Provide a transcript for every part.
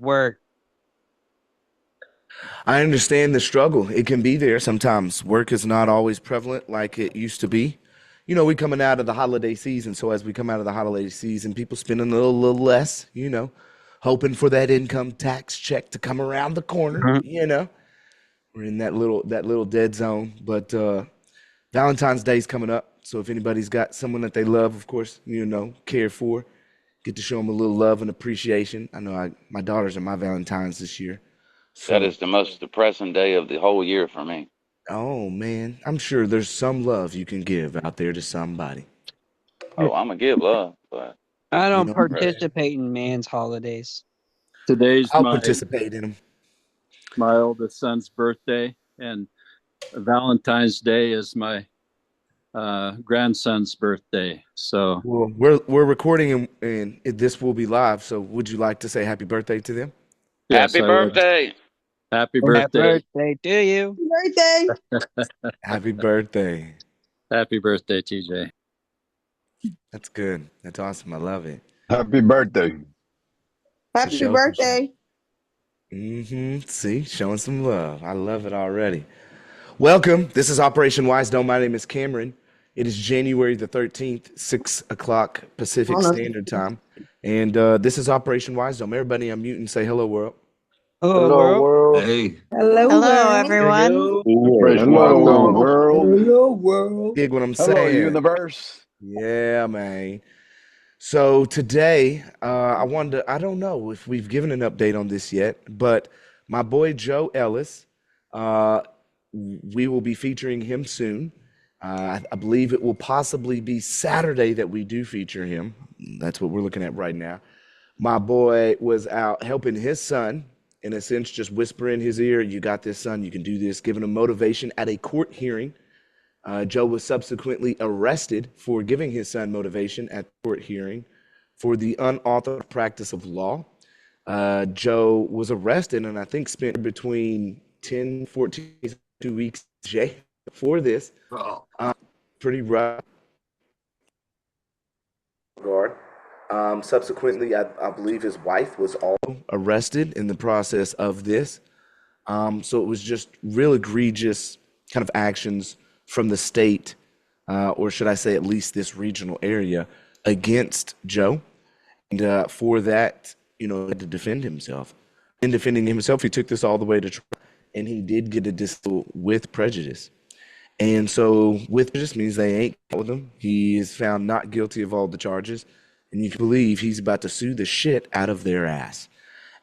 work. I understand the struggle. It can be there sometimes. Work is not always prevalent like it used to be. We coming out of the holiday season, so as we come out of the holiday season, people spending a little less, hoping for that income tax check to come around the corner. We're in that little dead zone, but Valentine's Day's coming up, so if anybody's got someone that they love, of course, care for, get to show them a little love and appreciation. I know my daughters are my Valentines this year, That so is the most depressing day of the whole year for me. oh man, I'm sure there's some love you can give out there to somebody. Oh, I'm gonna give love, but I You don't know, depressing. participate in man's holidays. Today's I'll my participate in them. my oldest son's birthday, and Valentine's Day is my grandson's birthday. So Well, we're recording and this will be live. So, would you like to say happy birthday to them? yes, Happy I would. birthday! Happy Happy birthday. birthday to you. Birthday. Happy birthday. Happy birthday, TJ. That's good. That's awesome. I love it. Happy birthday. For Happy sure. For sure. birthday. See, showing some love. I love it already. Welcome. This is Operation Wise Dome. My name is Cameron. It is January the 13th, 6 o'clock Pacific Hold on. Standard Time. And this is Operation Wise Dome. Everybody unmute and say hello, world. Hello, Hello, world. world. Hey. Hello, Hello, world. everyone. Operation Wise Hello, Dome. world. Hello, world. Dig what I'm Hello, saying. universe. Yeah, man. So today, I don't know if we've given an update on this yet, but my boy Joe Ellis, uh, we will be featuring him soon. I believe it will possibly be Saturday that we do feature him. That's what we're looking at right now. My boy was out helping his son, in a sense, just whisper in his ear, "You got this, son. You can do this," giving him motivation at a court hearing. Joe was subsequently arrested for giving his son motivation at the court hearing for the unauthorized practice of law. Joe was arrested and I think spent between 10, 14, 2 weeks in jail for this. Pretty rough regard. Subsequently, I believe his wife was also arrested in the process of this. So it was just real egregious kind of actions from the state, or should I say, at least this regional area, against Joe. And for that, he had to defend himself. In defending himself, he took this all the way to trial, and he did get a dismissal with prejudice. And so, with prejudice means they ain't with him. He is found not guilty of all the charges, and you can believe he's about to sue the shit out of their ass.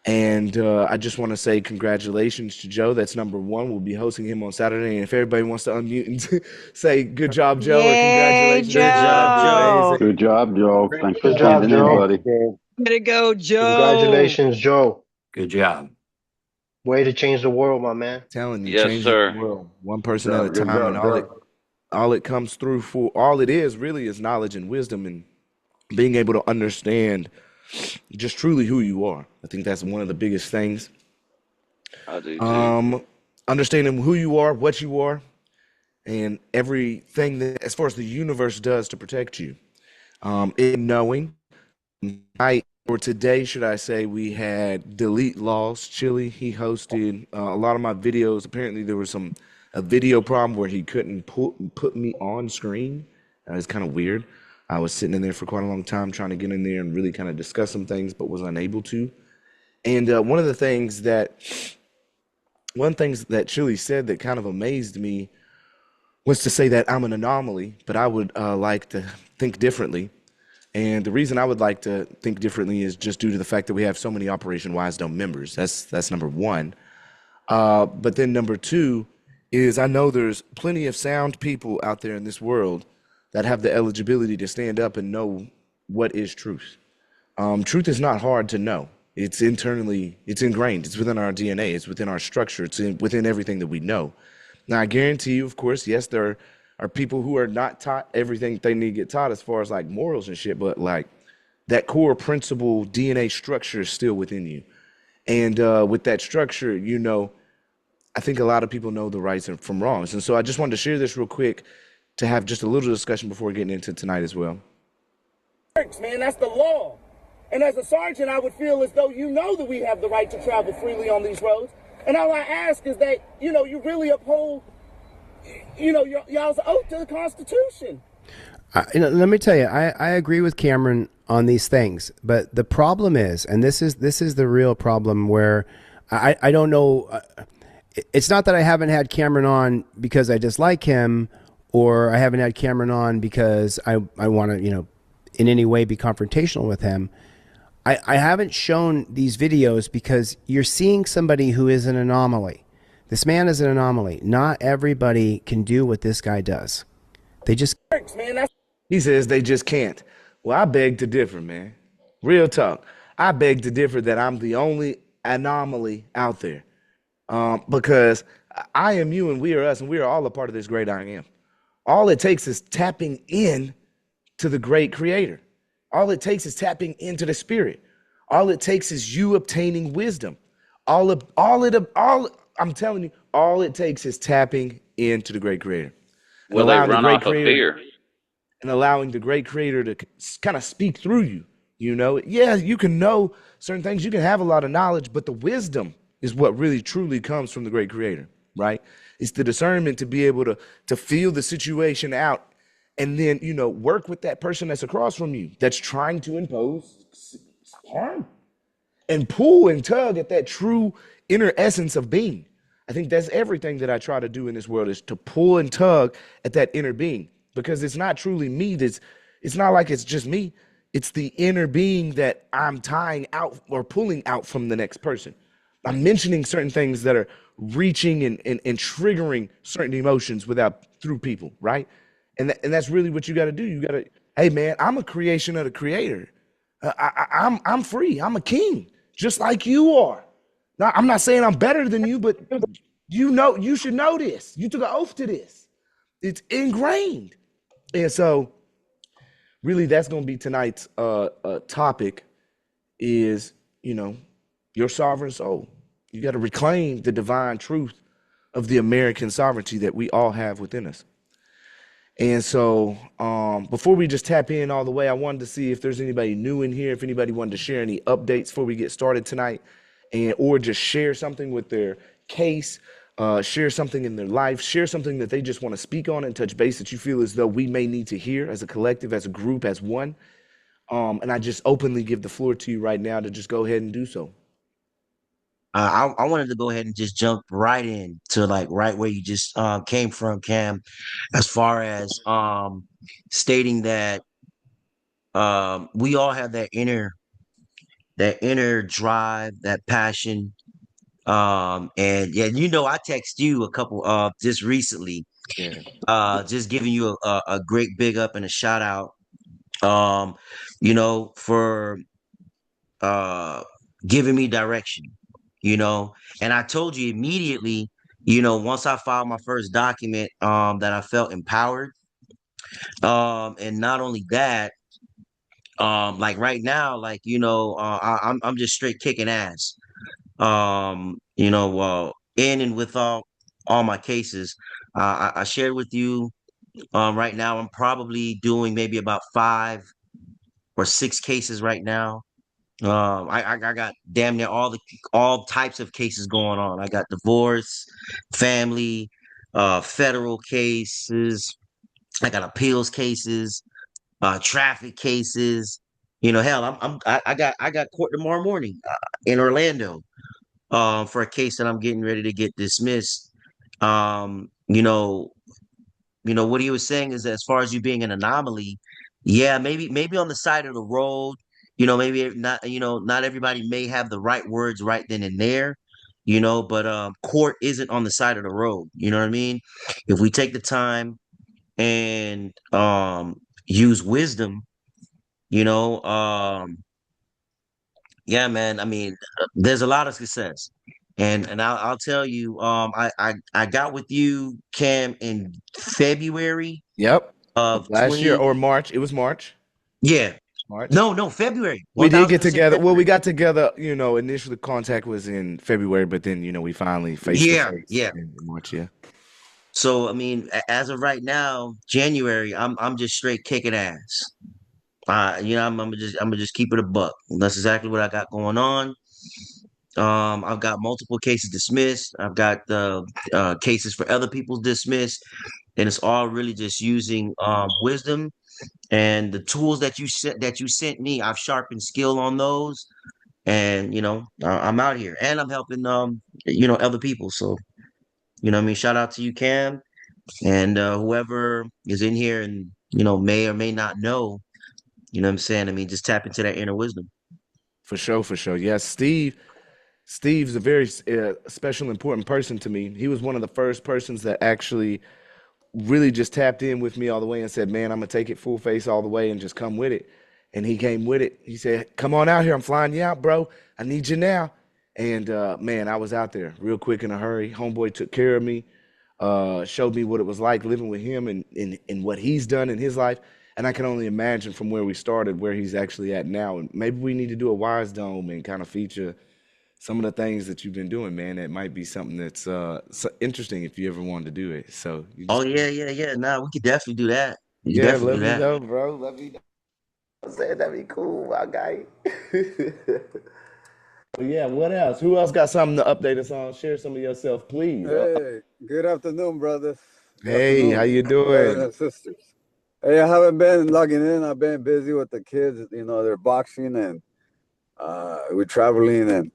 And I just want to say congratulations to Joe. That's number one. We'll be hosting him on Saturday. And if everybody wants to unmute and say good job, Joe, or Yay, congratulations, Good job, that'd be Joe. Joe. amazing. Good job, Joe. Thanks for Good job, tuning in, Joe. buddy. Way to go, Joe. Congratulations, Joe. Good job. Way to change the world, my man. Telling you, Yes, changing the sir. world one Good person at a job. Good time, and job, Joe. all it comes through for, all it is really is knowledge and wisdom and being able to understand just truly who you are. I think that's one of the biggest things. I do too. Understanding who you are, what you are, and everything that, as far as the universe does to protect you. In knowing, or today, should I say, we had Delete Laws Chili. He hosted a lot of my videos. Apparently, there was a video problem where he couldn't put me on screen. That was kind of weird. I was sitting in there for quite a long time trying to get in there and really kind of discuss some things, but was unable to. And one thing that Chili said that kind of amazed me was to say that I'm an anomaly, but I would like to think differently. And the reason I would like to think differently is just due to the fact that we have so many Operation Wise Dome members. That's number one. But then number two is I know there's plenty of sound people out there in this world that have the eligibility to stand up and know what is truth. Truth is not hard to know. It's internally, it's ingrained. It's within our DNA. It's within our structure. Within everything that we know. Now, I guarantee you, of course, yes, there are people who are not taught everything they need to get taught as far as like morals and shit, but like that core principle DNA structure is still within you. And with that structure, I think a lot of people know the rights and from wrongs. And so I just wanted to share this real quick to have just a little discussion before getting into tonight as well. Man, that's the law. And as a sergeant, I would feel as though you know that we have the right to travel freely on these roads. And all I ask is that, you really uphold, y'all's oath to the Constitution. Let me tell you, I agree with Cameron on these things, but the problem is, and this is the real problem where I don't know. It's not that I haven't had Cameron on because I dislike him, or I haven't had Cameron on because I want to, in any way be confrontational with him. I haven't shown these videos because you're seeing somebody who is an anomaly. This man is an anomaly. Not everybody can do what this guy does. They just... He says they just can't. Well, I beg to differ, man. Real talk. I beg to differ that I'm the only anomaly out there. Because I am you and we are us, and we are all a part of this great I am. All it takes is tapping in to the great creator. All it takes is tapping into the spirit. All it takes is you obtaining wisdom. I'm telling you, all it takes is tapping into the great creator. Will they run off of fear? And allowing the great creator to kind of speak through you. Yeah, you can know certain things. You can have a lot of knowledge, but the wisdom is what really truly comes from the great creator, right? It's the discernment to be able to feel the situation out and then, work with that person that's across from you that's trying to impose harm and pull and tug at that true inner essence of being. I think that's everything that I try to do in this world, is to pull and tug at that inner being, because it's not truly me. It's not like it's just me. It's the inner being that I'm tying out or pulling out from the next person. I'm mentioning certain things that are reaching and triggering certain emotions through people, right? And that's really what you got to do. You got to, hey man, I'm a creation of the creator. I'm free. I'm a king, just like you are. Now, I'm not saying I'm better than you, but you should know this. You took an oath to this. It's ingrained. And so really that's going to be tonight's topic is, your sovereign soul. You got to reclaim the divine truth of the American sovereignty that we all have within us. And so before we just tap in all the way, I wanted to see if there's anybody new in here, if anybody wanted to share any updates before we get started tonight, or just share something with their case, share something in their life, share something that they just want to speak on and touch base that you feel as though we may need to hear as a collective, as a group, as one. And I just openly give the floor to you right now to just go ahead and do so. I wanted to go ahead and just jump right in to right where you just came from, Cam, as far as stating that we all have that inner drive, that passion. And yeah, I text you a couple just recently, just giving you a great big up and a shout out, for giving me direction, and I told you immediately, once I filed my first document, that I felt empowered. And not only that, like right now, I'm just straight kicking ass. In and with all my cases, I shared with you. Right now, I'm probably doing maybe about 5 or 6 cases right now. I got damn near all types of cases going on. I got divorce, family, federal cases. I got appeals cases, traffic cases. Hell, I got court tomorrow morning in Orlando, for a case that I'm getting ready to get dismissed. Um, you know, what he was saying is that as far as you being an anomaly, yeah, maybe on the side of the road, maybe not, not everybody may have the right words right then and there, but court isn't on the side of the road. You know what I mean? If we take the time and use wisdom, you know, um, yeah, man. I mean, there's a lot of success. And I'll tell you, I got with you, Cam, in February Yep. of Last year 20. or March. It was March. Yeah. March. No, February. We did get 1000% together. Well, we February. got together, initially contact was in February, but then, we finally face to Yeah, face yeah. in March, yeah. So I mean, as of right now, January, I'm just straight kicking ass. I'm gonna just keep it a buck. That's exactly what I got going on. I've got multiple cases dismissed. I've got cases for other people dismissed, and it's all really just using wisdom and the tools that you sent me. I've sharpened skill on those, and I'm out here, and I'm helping other people. So I mean, shout out to you, Cam, and whoever is in here, and may or may not know. You know what I'm saying? I mean, just tap into that inner wisdom. For sure, for sure. Yes, Steve's a very special, important person to me. He was one of the first persons that actually really just tapped in with me all the way and said, "Man, I'm gonna take it full face all the way and just come with it." And he came with it. He said, "Come on out here. I'm flying you out, bro. I need you now." And man, I was out there real quick in a hurry. Homeboy took care of me, showed me what it was like living with him and what he's done in his life. And I can only imagine from where we started, where he's actually at now. And maybe we need to do a Wise Dome and kind of feature some of the things that you've been doing, man. That might be something that's interesting if you ever wanted to do it. So you Oh just yeah, yeah, yeah. Nah, we could definitely do that. We could yeah, definitely let do me that. know, bro. Let me know. I'm saying that'd be cool, my guy. But yeah, what else? Who else got something to update us on? Share some of yourself, please. Hey, good afternoon, brothers. Good Hey, how afternoon, you brothers doing? and sisters. Hey, I haven't been logging in. I've been busy with the kids. They're boxing and we're traveling and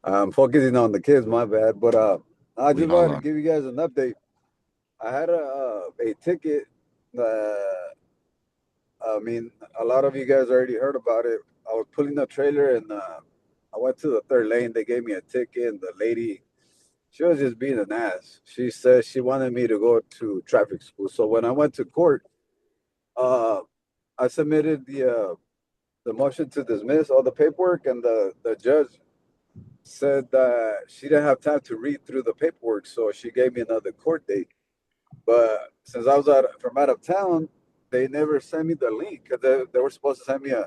I'm focusing on the kids. My bad. But I We just all wanted to are. give you guys an update. I had a ticket. I mean, a lot of you guys already heard about it. I was pulling a trailer and I went to the third lane. They gave me a ticket, and the lady, she was just being an ass. She said she wanted me to go to traffic school. So when I went to court, uh, I submitted the motion to dismiss all the paperwork, and the judge said that she didn't have time to read through the paperwork, so she gave me another court date. But since I was from out of town, they never sent me the link because they were supposed to send me a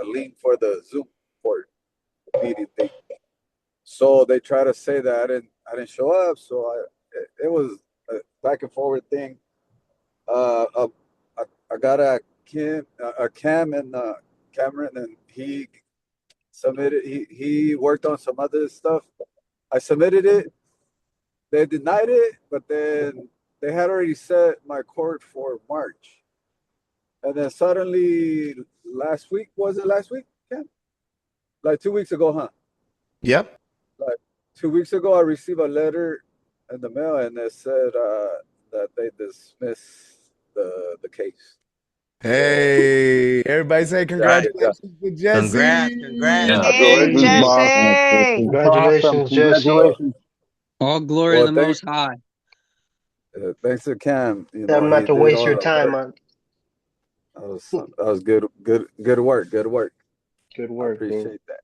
link for the Zoom court meeting thing. So they try to say that I didn't show up. So it was a back and forward thing. Uh, uh, I got a Cam and Cameron, and he submitted. He worked on some other stuff. I submitted it. They denied it, but then they had already set my court for March. And then suddenly last week, was it last week? Cam? Like 2 weeks ago, huh? Yep. Like 2 weeks ago, I received a letter in the mail, and it said that they dismissed the case. So Hey, everybody say yeah, yeah. congratulations to Congrats, Jesse. congrats. Hey, Congratulations, boss. Jesse. That's awesome. Congratulations, Jesse. Congratulations. All glory to Well, the Most High. thanks to Cam, Tell them he not to did waste all your the time work. on. That was good work, good work. Good I work, man. appreciate that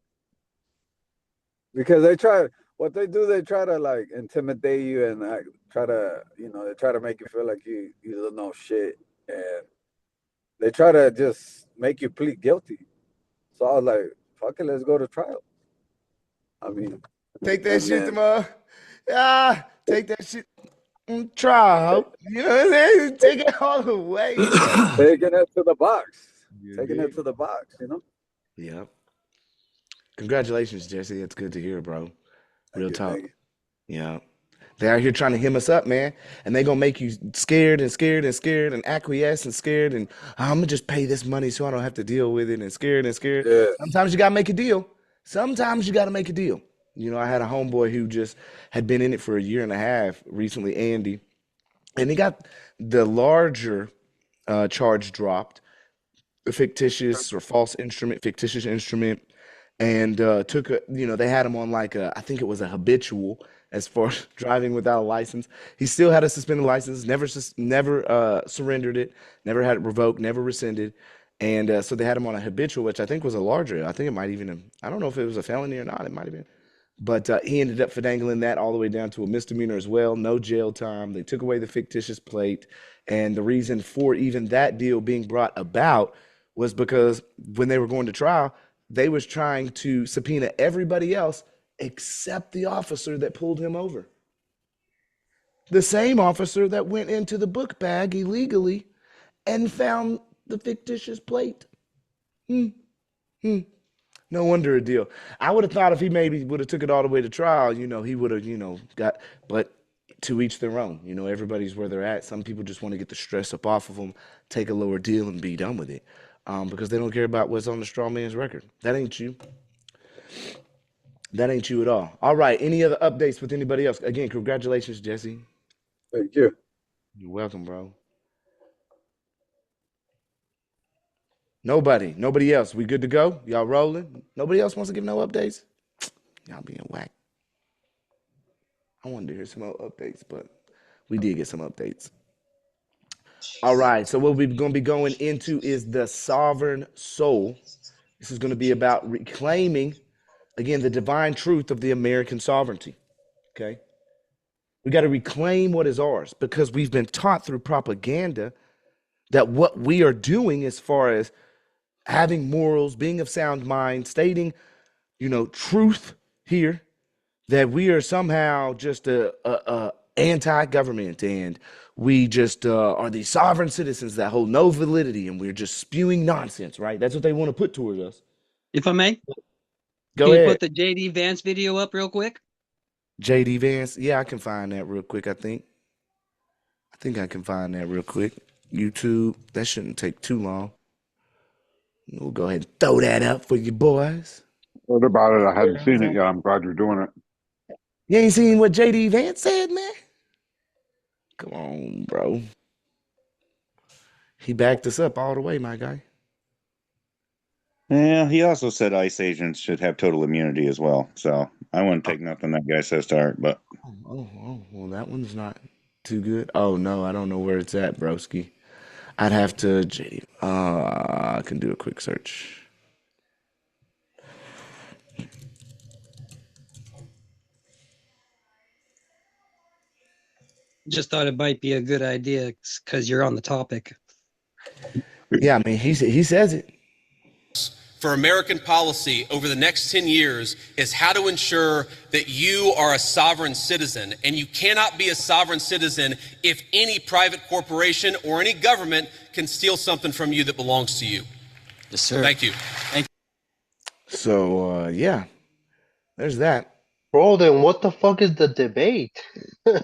because what they do, they try to like intimidate you and try to, they try to make you feel like you don't know shit, and they try to just make you plead guilty. So I was like, fuck it, let's go to trial. I mean, Take that and shit then to take that shit trial. You know what I'm saying? Take it all the way, bro. taking it to the box, You taking it dig? to the box. Yep. Congratulations, Jesse. It's good to hear, bro. Thank Real you, talk. thank you. Yeah. They're out here trying to hem us up, man. And they gonna make you scared and scared and scared and acquiesce and scared and I'm gonna just pay this money so I don't have to deal with it and scared and scared. Yeah, Sometimes you gotta make a deal. Sometimes you gotta make a deal. I had a homeboy who just had been in it for a year and a half recently, Andy, and he got the larger charge dropped, fictitious or false instrument, fictitious instrument, and they had him on like I think it was a habitual as far as driving without a license. He still had a suspended license, never surrendered it, never had it revoked, never rescinded, and so they had him on a habitual, which I think was a larger. I think it might even, I don't know if it was a felony or not. It might have been. But he ended up finagling that all the way down to a misdemeanor as well. No jail time. They took away the fictitious plate. And the reason for even that deal being brought about was because when they were going to trial, they was trying to subpoena everybody else except the officer that pulled him over. The same officer that went into the book bag illegally and found the fictitious plate. Hmm. Hmm. No wonder a deal. I would have thought if he maybe would have took it all the way to trial, he would have, got. But to each their own. Everybody's where they're at. Some people just want to get the stress up off of them, take a lower deal, and be done with it, because they don't care about what's on the straw man's record. That ain't you. That ain't you at all. All right. Any other updates with anybody else? Again, congratulations, Jesse. Thank you. You're welcome, bro. Nobody else. We good to go? Y'all rolling? Nobody else wants to give no updates? Y'all being whack. I wanted to hear some more updates, but we did get some updates. All right. So what we're going to be going into is the sovereign soul. This is going to be about reclaiming, again, the divine truth of the American sovereignty. Okay. We got to reclaim what is ours because we've been taught through propaganda that what we are doing as far as having morals, being of sound mind, stating, truth here, that we are somehow just a anti-government and we just are these sovereign citizens that hold no validity and we're just spewing nonsense, right? That's what they want to put towards us. If I may, Go can you ahead. put the JD Vance video up real quick? JD Vance. Yeah, I can find that real quick, I think. I can find that real quick. YouTube. That shouldn't take too long. We'll go ahead and throw that up for you boys. What about it? I hadn't seen it yet. I'm glad you're doing it. You ain't seen what JD Vance said, man? Come on, bro. He backed us up all the way, my guy. Yeah, he also said ICE agents should have total immunity as well. So I wouldn't take nothing that guy says to heart, but well, that one's not too good. Oh no, I don't know where it's at, broski. I'd have to JD. I can do a quick search. Just thought it might be a good idea because you're on the topic. Yeah, I mean, he says it. For American policy over the next 10 years is how to ensure that you are a sovereign citizen. And you cannot be a sovereign citizen if any private corporation or any government can steal something from you that belongs to you. Yes, sir. Thank you. So, yeah, there's that. Bro, then what the fuck is the debate? That's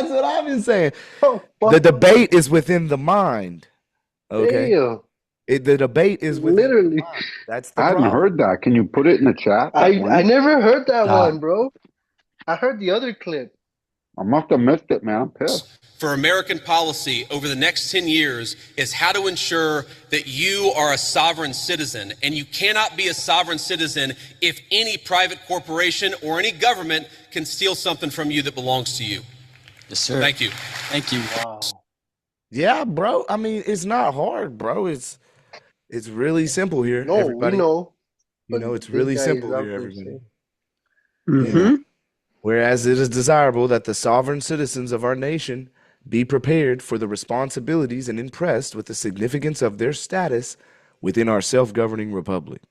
what I've been saying. The debate is within the mind. Okay. Damn. The debate is within literally. the mind. That's the I hadn't problem. heard that. Can you put it in the chat? I never heard that one, bro. I heard the other clip. I must have missed it, man. I'm pissed. For American policy over the next 10 years is how to ensure that you are a sovereign citizen. And you cannot be a sovereign citizen if any private corporation or any government can steal something from you that belongs to you. Yes, sir. Thank you. Thank you. Wow. Yeah, bro. I mean, it's not hard, bro. It's really simple here. No, everybody. we know. It's really simple here, everybody. Mm-hmm. Whereas it is desirable that the sovereign citizens of our nation be prepared for the responsibilities and impressed with the significance of their status within our self-governing republic.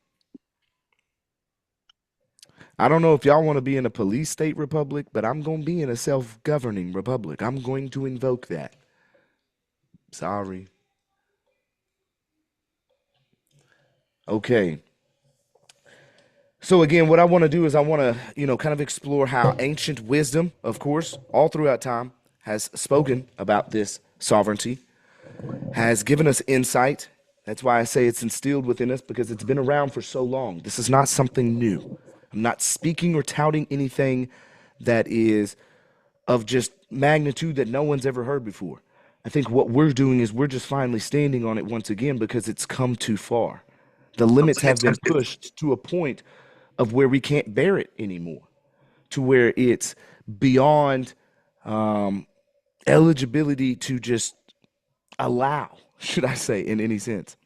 I don't know if y'all want to be in a police state republic, but I'm going to be in a self-governing republic. I'm going to invoke that. Sorry. Okay. So again, what I want to do is I want to, kind of explore how ancient wisdom, of course, all throughout time has spoken about this sovereignty, has given us insight. That's why I say it's instilled within us because it's been around for so long. This is not something new. I'm not speaking or touting anything that is of just magnitude that no one's ever heard before. I think what we're doing is we're just finally standing on it once again because it's come too far. The limits have been pushed to a point of where we can't bear it anymore, to where it's beyond eligibility to just allow, should I say, in any sense.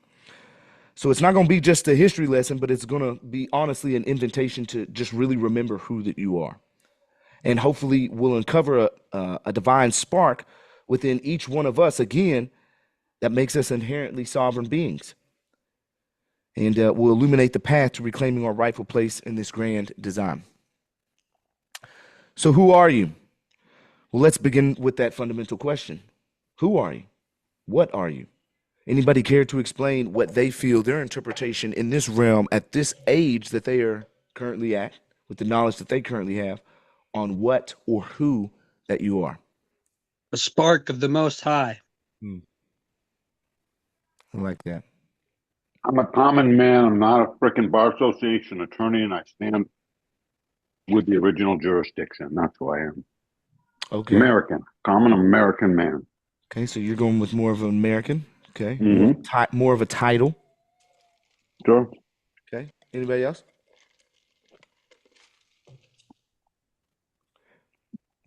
So it's not going to be just a history lesson, but it's going to be honestly an invitation to just really remember who that you are. And hopefully we'll uncover a divine spark within each one of us, again, that makes us inherently sovereign beings. And will illuminate the path to reclaiming our rightful place in this grand design. So who are you? Well, let's begin with that fundamental question. Who are you? What are you? Anybody care to explain what they feel, their interpretation in this realm at this age that they are currently at, with the knowledge that they currently have, on what or who that you are? A spark of the Most High. I like that. I'm a common man. I'm not a freaking bar association attorney, and I stand with the original jurisdiction. That's who I am. Okay. American, common American man. Okay, so you're going with more of an American. Okay. Mm-hmm. More of a title. Sure. Okay. Anybody else?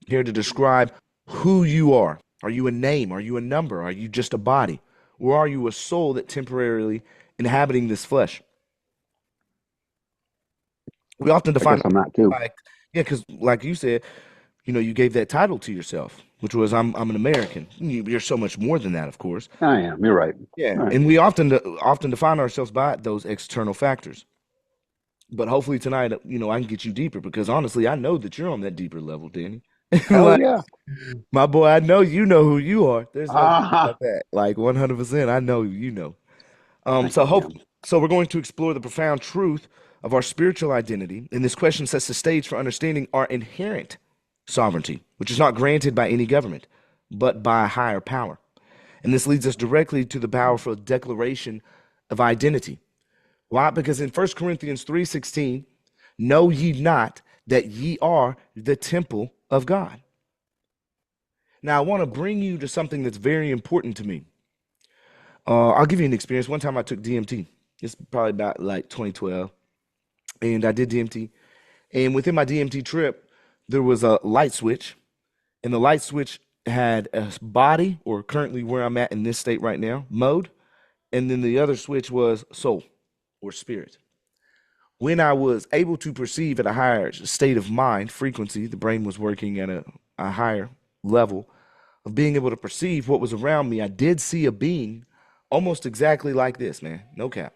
Here to describe who you are. Are you a name? Are you a number? Are you just a body? Or are you a soul that temporarily inhabiting this flesh? We often define. I guess I'm that too. Because like you said, you gave that title to yourself, which was I'm an American. You're so much more than that, of course. I am. You're right. Yeah, Right. and we often define ourselves by those external factors. But hopefully tonight, I can get you deeper because honestly, I know that you're on that deeper level, Danny. Hell yeah. My boy, I know you know who you are. There's no doubt about that. Like 100%, I know you know. So we're going to explore the profound truth of our spiritual identity, and this question sets the stage for understanding our inherent sovereignty, which is not granted by any government, but by a higher power. And this leads us directly to the powerful declaration of identity. Why? Because in 1 Corinthians 3:16, know ye not that ye are the temple of God. Now, I want to bring you to something that's very important to me. I'll give you an experience. One time I took DMT. It's probably about like 2012. And I did DMT. And within my DMT trip, there was a light switch. And the light switch had a body, or currently where I'm at in this state right now, mode. And then the other switch was soul or spirit. When I was able to perceive at a higher state of mind, frequency, the brain was working at a higher level of being able to perceive what was around me, I did see a being almost exactly like this, man. No cap.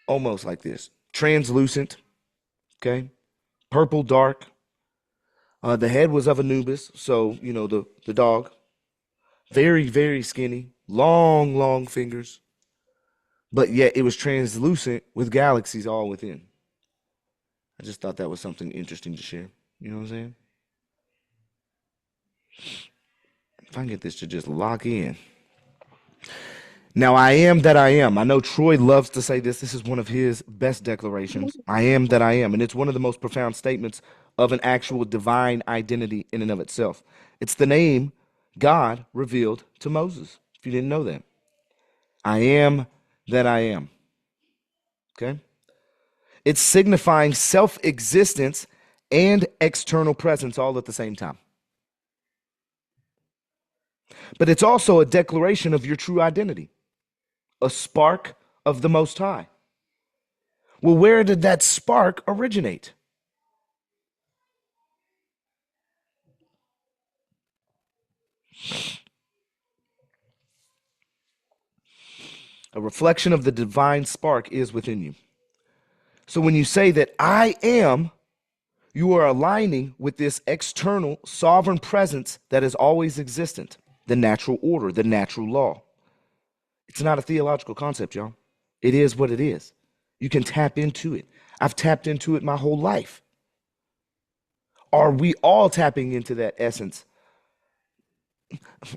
Almost like this. Translucent, okay? Purple dark. The head was of Anubis, so, the dog. Very, very skinny. Long fingers. But yet it was translucent with galaxies all within. I just thought that was something interesting to share. You know what I'm saying? If I can get this to just lock in. Now, I am that I am. I know Troy loves to say this. This is one of his best declarations. I am that I am. And it's one of the most profound statements of an actual divine identity in and of itself. It's the name God revealed to Moses, if you didn't know that. I am that I am. Okay? It's signifying self-existence and external presence all at the same time. But it's also a declaration of your true identity, a spark of the Most High. Well, where did that spark originate? A reflection of the divine spark is within you. So when you say that I am, you are aligning with this external sovereign presence that is always existent, the natural order, the natural law. It's not a theological concept, y'all. It is what it is. You can tap into it. I've tapped into it my whole life. Are we all tapping into that essence?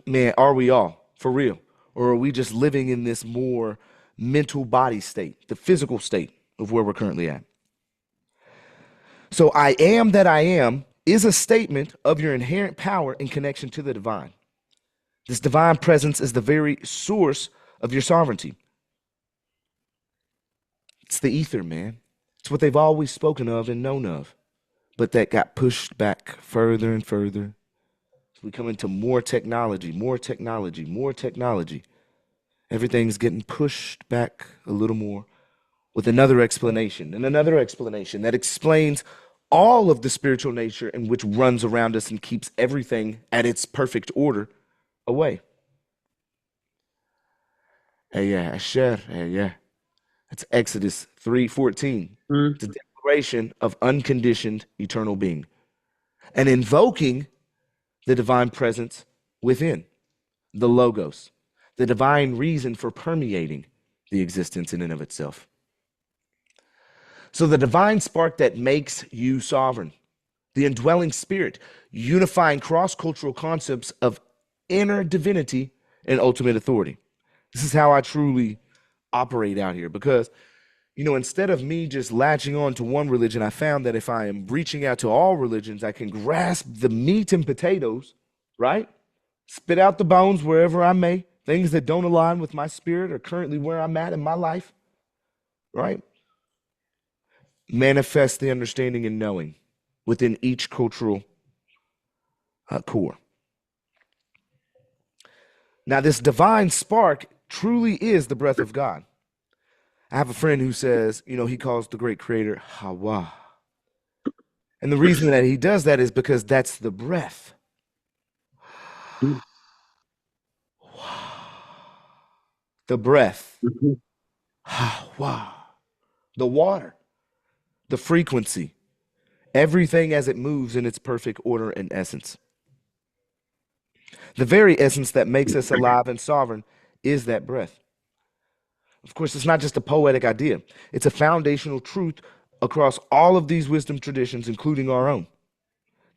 Man, are we all? For real? Or are we just living in this more mental body state, the physical state of where we're currently at? So I am that I am is a statement of your inherent power in connection to the divine. This divine presence is the very source of your sovereignty. It's the ether, man. It's what they've always spoken of and known of, but that got pushed back further and further. So we come into more technology, more technology, more technology. Everything's getting pushed back a little more with another explanation and another explanation that explains all of the spiritual nature in which runs around us and keeps everything at its perfect order away. Hey, yeah, assert, hey, yeah. That's Exodus 3:14. It's a declaration of unconditioned eternal being and invoking the divine presence within, the Logos, the divine reason for permeating the existence in and of itself. So the divine spark that makes you sovereign, the indwelling spirit, unifying cross-cultural concepts of inner divinity and ultimate authority. This is how I truly operate out here, because, you know, instead of me just latching on to one religion, I found that if I am reaching out to all religions, I can grasp the meat and potatoes, right? Spit out the bones wherever I may, things that don't align with my spirit or currently where I'm at in my life, right? Manifest the understanding and knowing within each cultural core. Now, this divine spark truly is the breath of God. I have a friend who says, you know, he calls the great creator Hawa. And the reason that he does that is because that's the breath. The breath. Hawa. The water. The frequency. Everything as it moves in its perfect order and essence. The very essence that makes us alive and sovereign is that breath. Of course, it's not just a poetic idea. It's a foundational truth across all of these wisdom traditions, including our own.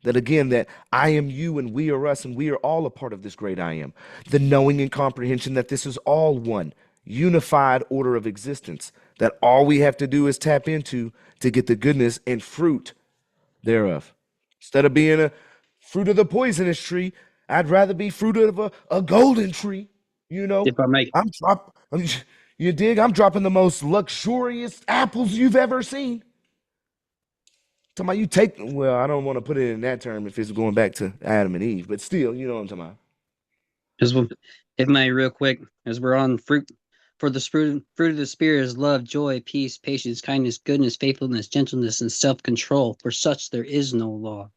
That again, that I am you and we are us and we are all a part of this great I am. The knowing and comprehension that this is all one, unified order of existence, that all we have to do is tap into to get the goodness and fruit thereof. Instead of being a fruit of the poisonous tree, I'd rather be fruit of a golden tree. You know, If I may, you dig? I'm dropping the most luxurious apples you've ever seen. Talking about you take, well, I don't want to put it in that term if it's going back to Adam and Eve, but still, you know what I'm talking about. just if I may, real quick, as we're on fruit, for the fruit of the spirit is love, joy, peace, patience, kindness, goodness, faithfulness, gentleness, and self-control. For such there is no law.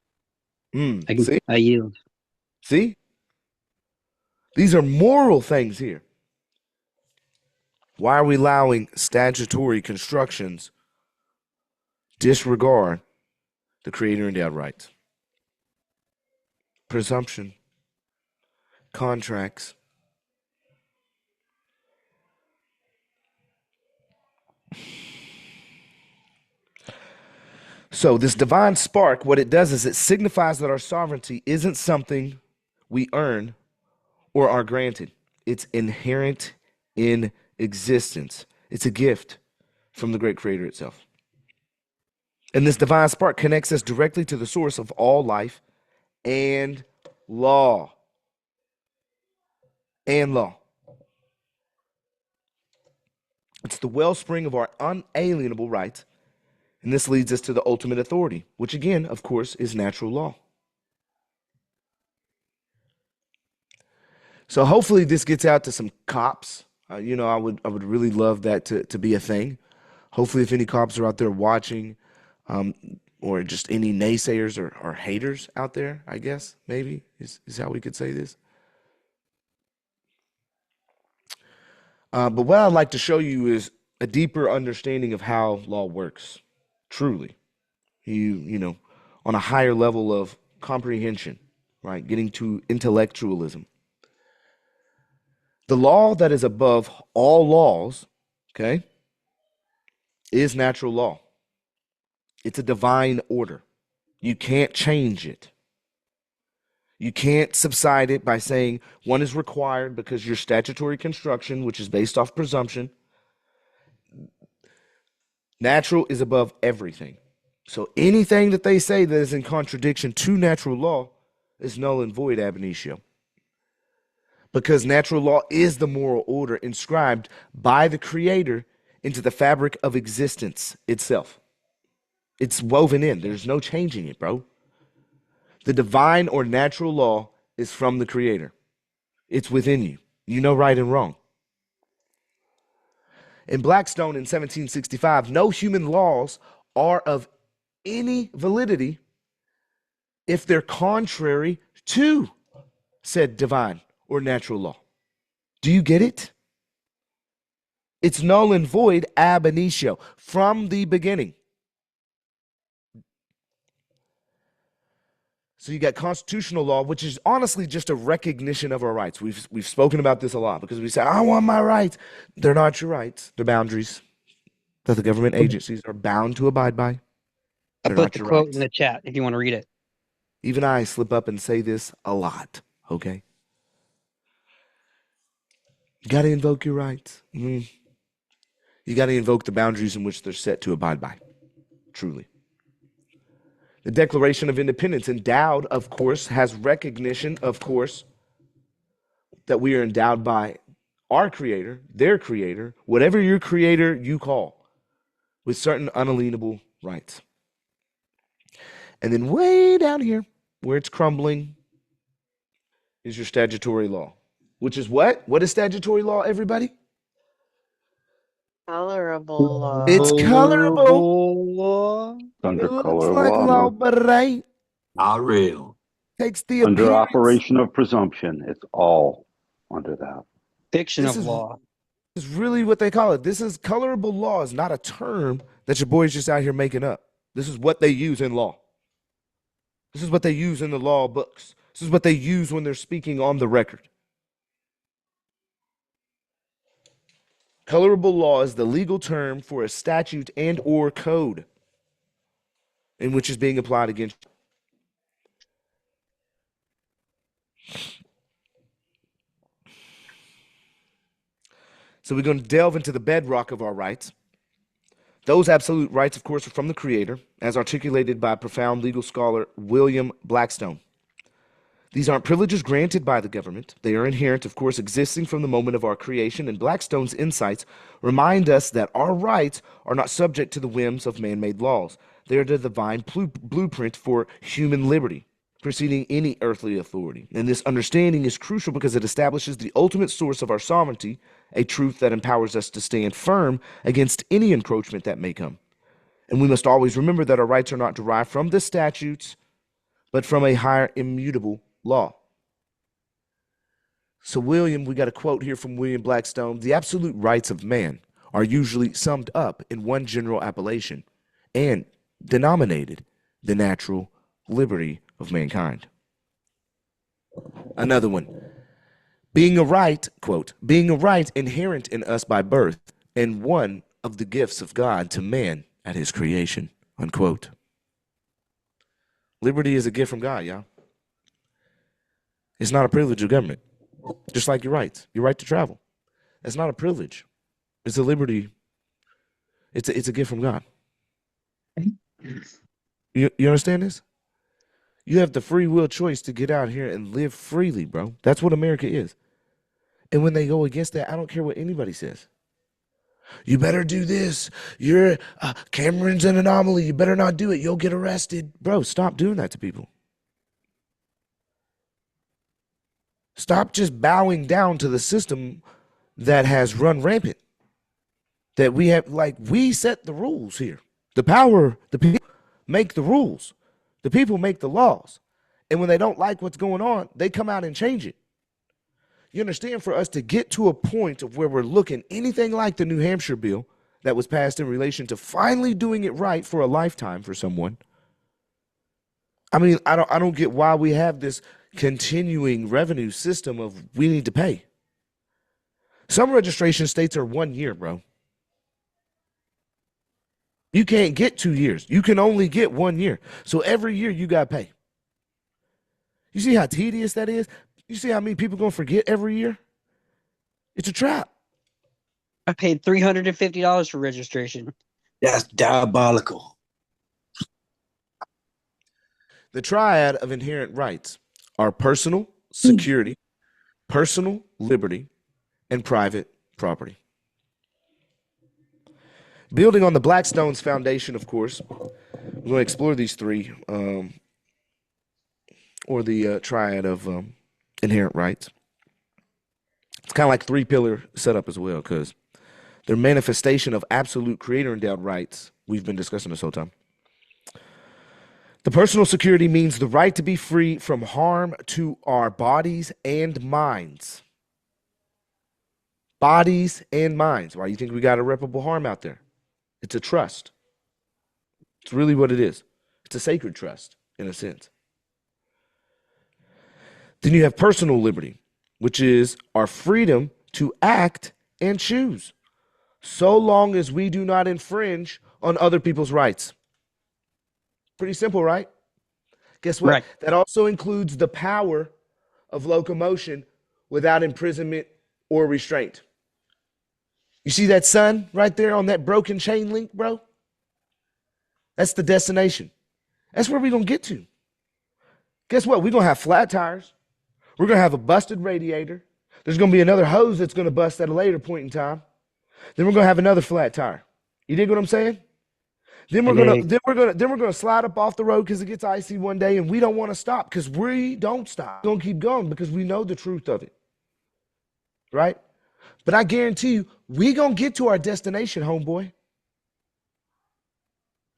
See? I yield. See? These are moral things here. Why are we allowing statutory constructions disregard the creator endowed rights? Presumption, contracts. So this divine spark, what it does is it signifies that our sovereignty isn't something we earn or are granted. It's inherent in existence. It's a gift from the great creator itself. And this divine spark connects us directly to the source of all life and law. And law. It's the wellspring of our unalienable rights. And this leads us to the ultimate authority, which again, of course, is natural law. So hopefully this gets out to some cops. You know, I would really love that to be a thing. Hopefully if any cops are out there watching, or just any naysayers or haters out there, I guess, maybe, is how we could say this. But what I'd like to show you is a deeper understanding of how law works, truly. You know, on a higher level of comprehension, right? Getting to intellectualism. The law that is above all laws, okay, is natural law. It's a divine order. You can't change it. You can't subside it by saying one is required because your statutory construction, which is based off presumption. Natural is above everything. So anything that they say that is in contradiction to natural law is null and void ab initio. Because natural law is the moral order inscribed by the Creator into the fabric of existence itself. It's woven in. There's no changing it, bro. The divine or natural law is from the Creator. It's within you. You know right and wrong. In Blackstone in 1765, no human laws are of any validity if they're contrary to said divine or natural law. Do you get it? It's null and void ab initio, from the beginning. So you got constitutional law, which is honestly just a recognition of our rights. We've spoken about this a lot because we say, I want my rights. They're not your rights. They're boundaries that the government agencies are bound to abide by. I They're put not the your quote in rights. the chat if you want to read it. Even I slip up and say this a lot, okay? You got to invoke your rights. You got to invoke the boundaries in which they're set to abide by, truly. The Declaration of Independence, endowed, of course, has recognition, of course, that we are endowed by our creator, their creator, whatever your creator you call, with certain unalienable rights. And then way down here, where it's crumbling, is your statutory law, which is what? What is statutory law, everybody? Colorable It's law. colorable. Law. Under It color looks of like law, law, man. but it ain't. Not real. Takes the Under appearance. operation of presumption, it's all under that. Fiction This of is law. really what they call it. This is colorable law is not a term that your boys just out here making up. This is what they use in law. This is what they use in the law books. This is what they use when they're speaking on the record. Colorable law is the legal term for a statute and or code in which is being applied against you. So we're going to delve into the bedrock of our rights. Those absolute rights, of course, are from the Creator, as articulated by profound legal scholar William Blackstone. These aren't privileges granted by the government. They are inherent, of course, existing from the moment of our creation, and Blackstone's insights remind us that our rights are not subject to the whims of man-made laws. They are the divine blueprint for human liberty, preceding any earthly authority. And this understanding is crucial because it establishes the ultimate source of our sovereignty, a truth that empowers us to stand firm against any encroachment that may come. And we must always remember that our rights are not derived from the statutes, but from a higher immutable law. So, William, we got a quote here from William Blackstone. The absolute rights of man are usually summed up in one general appellation and denominated the natural liberty of mankind. Another one. Being a right, quote, being a right inherent in us by birth and one of the gifts of God to man at his creation, unquote. Liberty is a gift from God, y'all. It's not a privilege of government. Just like your rights, your right to travel. That's not a privilege. It's a liberty. It's a gift from God. You understand this? You have the free will choice to get out here and live freely, bro. That's what America is. And when they go against that, I don't care what anybody says. You better do this. You're Cameron's an anomaly. You better not do it. You'll get arrested. Bro, stop doing that to people. Stop just bowing down to the system that has run rampant. That we have, like, we set the rules here. The people make the rules. The people make the laws. And when they don't like what's going on, they come out and change it. You understand, for us to get to a point of where we're looking anything like the New Hampshire bill that was passed in relation to finally doing it right for a lifetime for someone. I mean, I don't get why we have this continuing revenue system of we need to pay. Some registration states are 1 year, bro. You can't get 2 years. You can only get 1 year. So every year you got to pay. You see how tedious that is? You see how many people going to forget every year? It's a trap. I paid $350 for registration. That's diabolical. The triad of inherent rights are personal security, personal liberty, and private property. Building on the Blackstone's foundation, of course, we're going to explore these three, or the triad of inherent rights. It's kind of like three-pillar setup as well, because they're manifestation of absolute creator-endowed rights we've been discussing this whole time. The personal security means the right to be free from harm to our bodies and minds. Bodies and minds. Why do you think we got irreparable harm out there? It's a trust. It's really what it is. It's a sacred trust, in a sense. Then you have personal liberty, which is our freedom to act and choose, so long as we do not infringe on other people's rights. Pretty simple, right? Guess what? Right. That also includes the power of locomotion without imprisonment or restraint. You see that sun right there on that broken chain link, bro? That's the destination. That's where we're going to get to. Guess what? We're going to have flat tires. We're going to have a busted radiator. There's going to be another hose that's going to bust at a later point in time. Then we're going to have another flat tire. You dig what I'm saying? Then we're gonna slide up off the road because it gets icy one day, and we don't want to stop because we don't stop. We're gonna keep going because we know the truth of it, right? But I guarantee you, we gonna get to our destination, homeboy.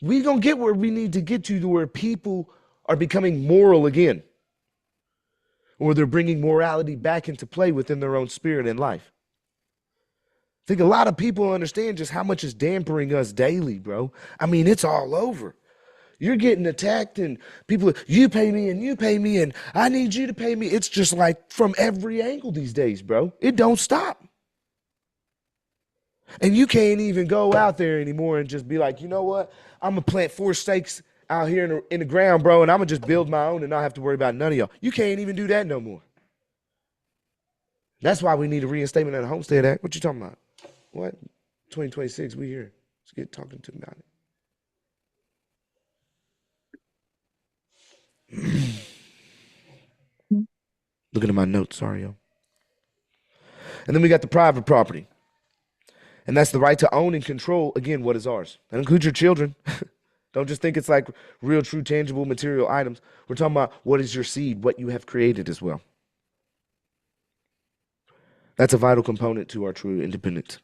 We gonna get where we need to get to where people are becoming moral again, or they're bringing morality back into play within their own spirit and life. I think a lot of people understand just how much is dampering us daily, bro. I mean, it's all over. You're getting attacked and people, you pay me and I need you to pay me. It's just like from every angle these days, bro. It don't stop. And you can't even go out there anymore and just be like, you know what? I'm going to plant 4 stakes out here in the ground, bro, and I'm going to just build my own and not have to worry about none of y'all. You can't even do that no more. That's why we need a reinstatement of the Homestead Act. What you talking about? What? 2026, we here. Let's get talking to about it. Looking at my notes, sorry, yo. And then we got the private property. And that's the right to own and control, again, what is ours. That includes your children. Don't just think it's like real, true, tangible material items. We're talking about what is your seed, what you have created as well. That's a vital component to our true independence.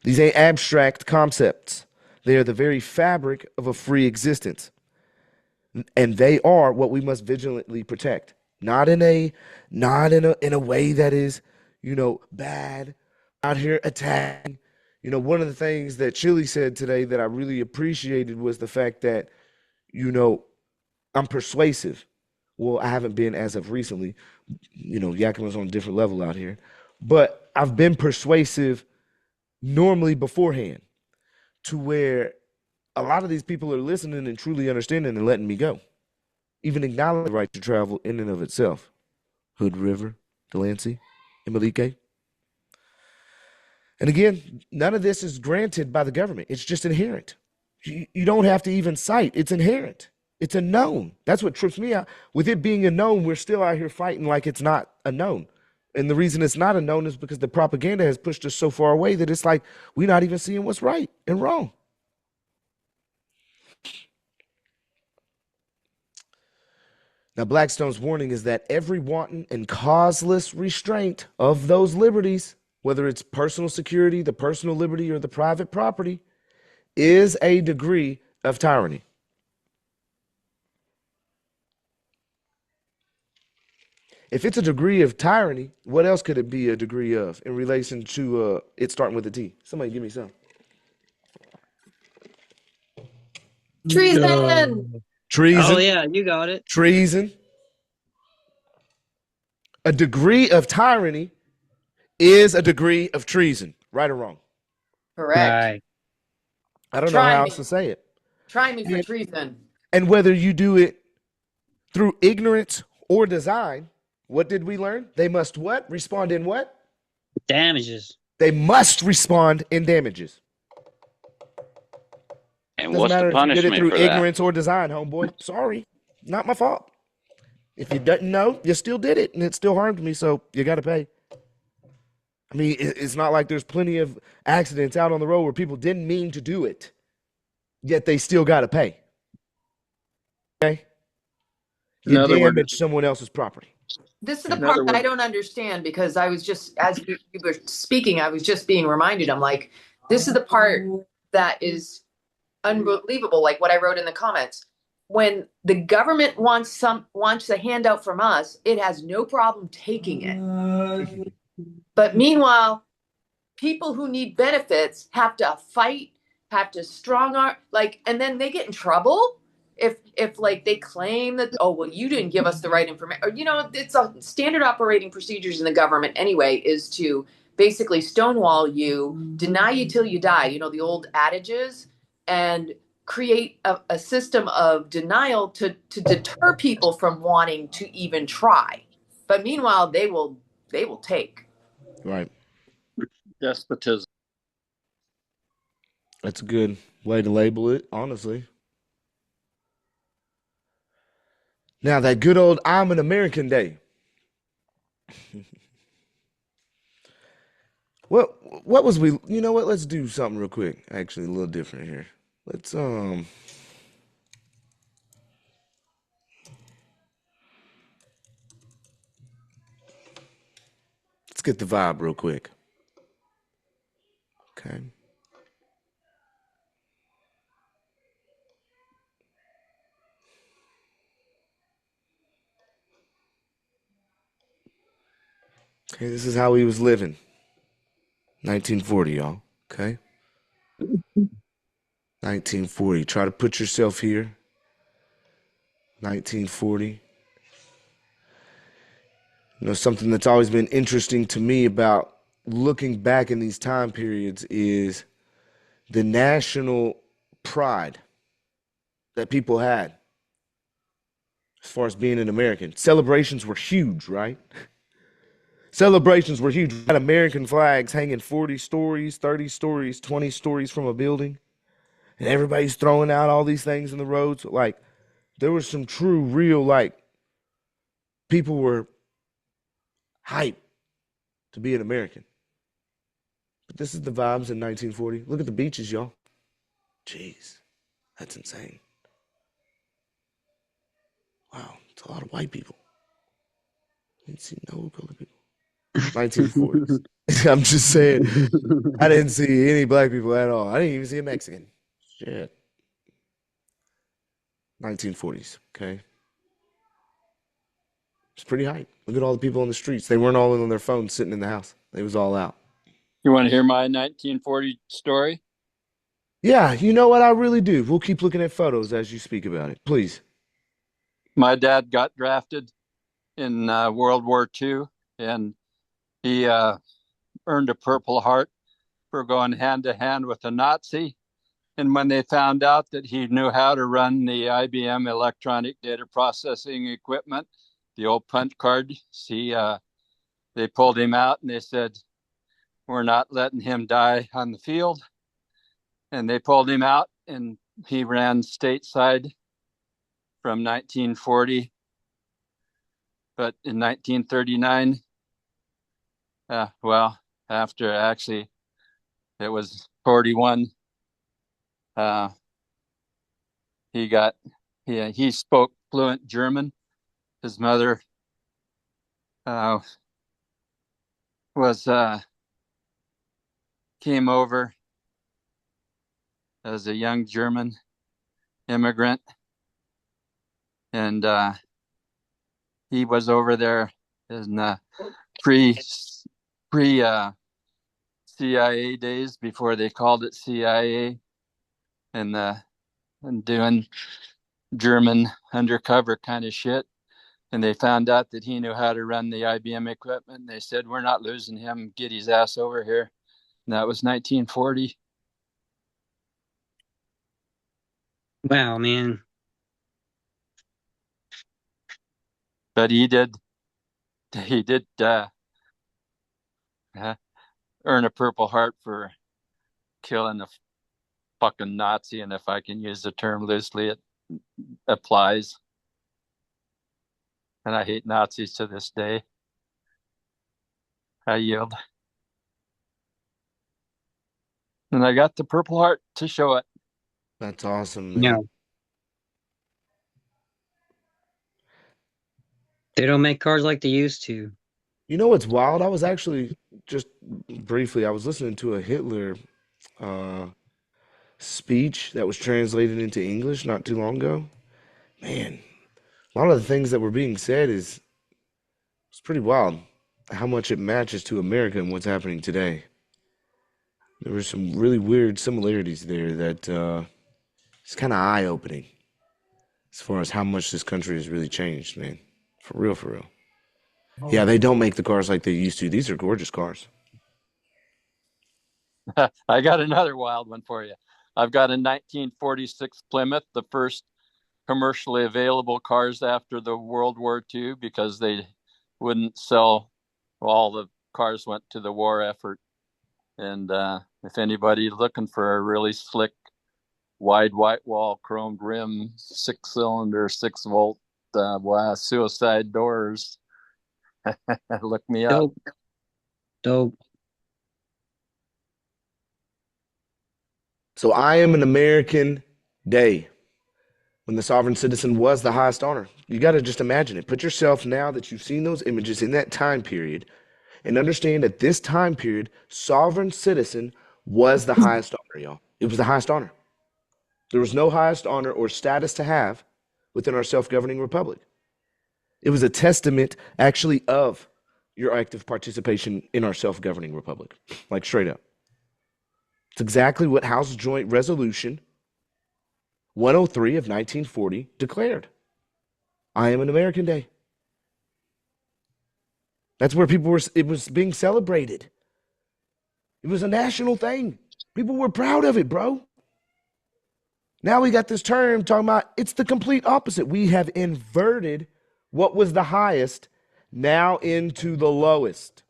These ain't abstract concepts. They are the very fabric of a free existence. And they are what we must vigilantly protect. Not in a way that is, bad, out here attacking. One of the things that Chili said today that I really appreciated was the fact that, I'm persuasive. Well, I haven't been as of recently. Yakima's on a different level out here. But I've been persuasive normally beforehand, to where a lot of these people are listening and truly understanding and letting me go. Even acknowledge the right to travel in and of itself. Hood River, Delancey, Emelike. And again, none of this is granted by the government. It's just inherent. You don't have to even cite. It's inherent. It's a known. That's what trips me out. With it being a known, we're still out here fighting like it's not a known. And the reason it's not a known is because the propaganda has pushed us so far away that it's like we're not even seeing what's right and wrong. Now, Blackstone's warning is that every wanton and causeless restraint of those liberties, whether it's personal security, the personal liberty, or the private property, is a degree of tyranny. If it's a degree of tyranny, what else could it be a degree of in relation to it starting with a T? Somebody give me some. Treason. Treason. Oh, yeah, you got it. Treason. A degree of tyranny is a degree of treason. Right or wrong? Correct. Right. I don't know how else to say it. Try me for treason. And whether you do it through ignorance or design, what did we learn? They must what? Respond in what? Damages. They must respond in damages. And Doesn't what's matter the if you punishment did it through for that? ignorance or design, homeboy. Sorry, not my fault. If you didn't know, you still did it, and it still harmed me, so you got to pay. I mean, it's not like there's plenty of accidents out on the road where people didn't mean to do it, yet they still got to pay. Okay? You damaged someone else's property. This is the part that I don't understand, because I was just, as you were speaking, I was just being reminded. I'm like, this is the part that is unbelievable, like what I wrote in the comments. When the government wants a handout from us, it has no problem taking it. But meanwhile, people who need benefits have to fight, have to strong arm, and then they get in trouble. if like they claim that, oh well, you didn't give us the right information, or it's a standard operating procedures in the government anyway, is to basically stonewall you, deny you till you die, the old adages, and create a system of denial to deter people from wanting to even try. But meanwhile, they will take. Right. Despotism. That's a good way to label it, honestly. Now, that good old I'm an American Day. What was we? You know what? Let's do something real quick. Actually, a little different here. Let's get the vibe real quick. Okay. Okay, this is how he was living. 1940, y'all. Okay. 1940. Try to put yourself here. 1940. Something that's always been interesting to me about looking back in these time periods is the national pride that people had as far as being an American. Celebrations were huge, right? Celebrations were huge. We had American flags hanging 40 stories, 30 stories, 20 stories from a building. And everybody's throwing out all these things in the roads. Like, there was some true, real, people were hyped to be an American. But this is the vibes in 1940. Look at the beaches, y'all. Jeez, that's insane. Wow, it's a lot of white people. I didn't see no colored people. 1940s. I'm just saying, I didn't see any black people at all. I didn't even see a Mexican. Shit. 1940s, okay? It's pretty hype. Look at all the people on the streets. They weren't all on their phones sitting in the house. They was all out. You want to hear my 1940 story? Yeah, you know what? I really do. We'll keep looking at photos as you speak about it. Please. My dad got drafted in World War II, and he earned a Purple Heart for going hand to hand with a Nazi. And when they found out that he knew how to run the IBM electronic data processing equipment, the old punch card, they pulled him out and they said, "We're not letting him die on the field." And they pulled him out, and he ran stateside from 1940. But in 1939, after actually it was 41, he spoke fluent German. His mother came over as a young German immigrant, and he was over there in pre CIA days, before they called it CIA, and doing German undercover kind of shit. And they found out that he knew how to run the IBM equipment. And they said, "We're not losing him. Get his ass over here." And that was 1940. Wow, man. But he did earn a Purple Heart for killing a fucking Nazi. And if I can use the term loosely, it applies. And I hate Nazis to this day. I yield. And I got the Purple Heart to show it. That's awesome, man. Yeah. They don't make cars like they used to. You know what's wild? I was actually, just briefly, I was listening to a Hitler speech that was translated into English not too long ago. Man, a lot of the things that were being said it's pretty wild how much it matches to America and what's happening today. There were some really weird similarities there that it's kind of eye-opening. as far as how much this country has really changed, man. For real, for real. Yeah, they don't make the cars like they used to. These are gorgeous cars. I got another wild one for you. I've got a 1946 Plymouth, the first commercially available cars after the World War II, because they wouldn't sell. All the cars went to the war effort. And if anybody looking for a really slick, wide white wall, chromed rim, 6-cylinder, 6-volt suicide doors, look me up. Dope. So I am an American Day, when the sovereign citizen was the highest honor. You got to just imagine it. Put yourself, now that you've seen those images, in that time period, and understand at this time period, sovereign citizen was the highest honor, y'all. It was the highest honor. There was no highest honor or status to have within our self-governing republic. It was a testament, actually, of your active participation in our self-governing republic, like straight up. It's exactly what House Joint Resolution 103 of 1940 declared. I am an American Day. That's where it was being celebrated. It was a national thing. People were proud of it, bro. Now we got this term talking about it's the complete opposite. We have inverted what was the highest now into the lowest,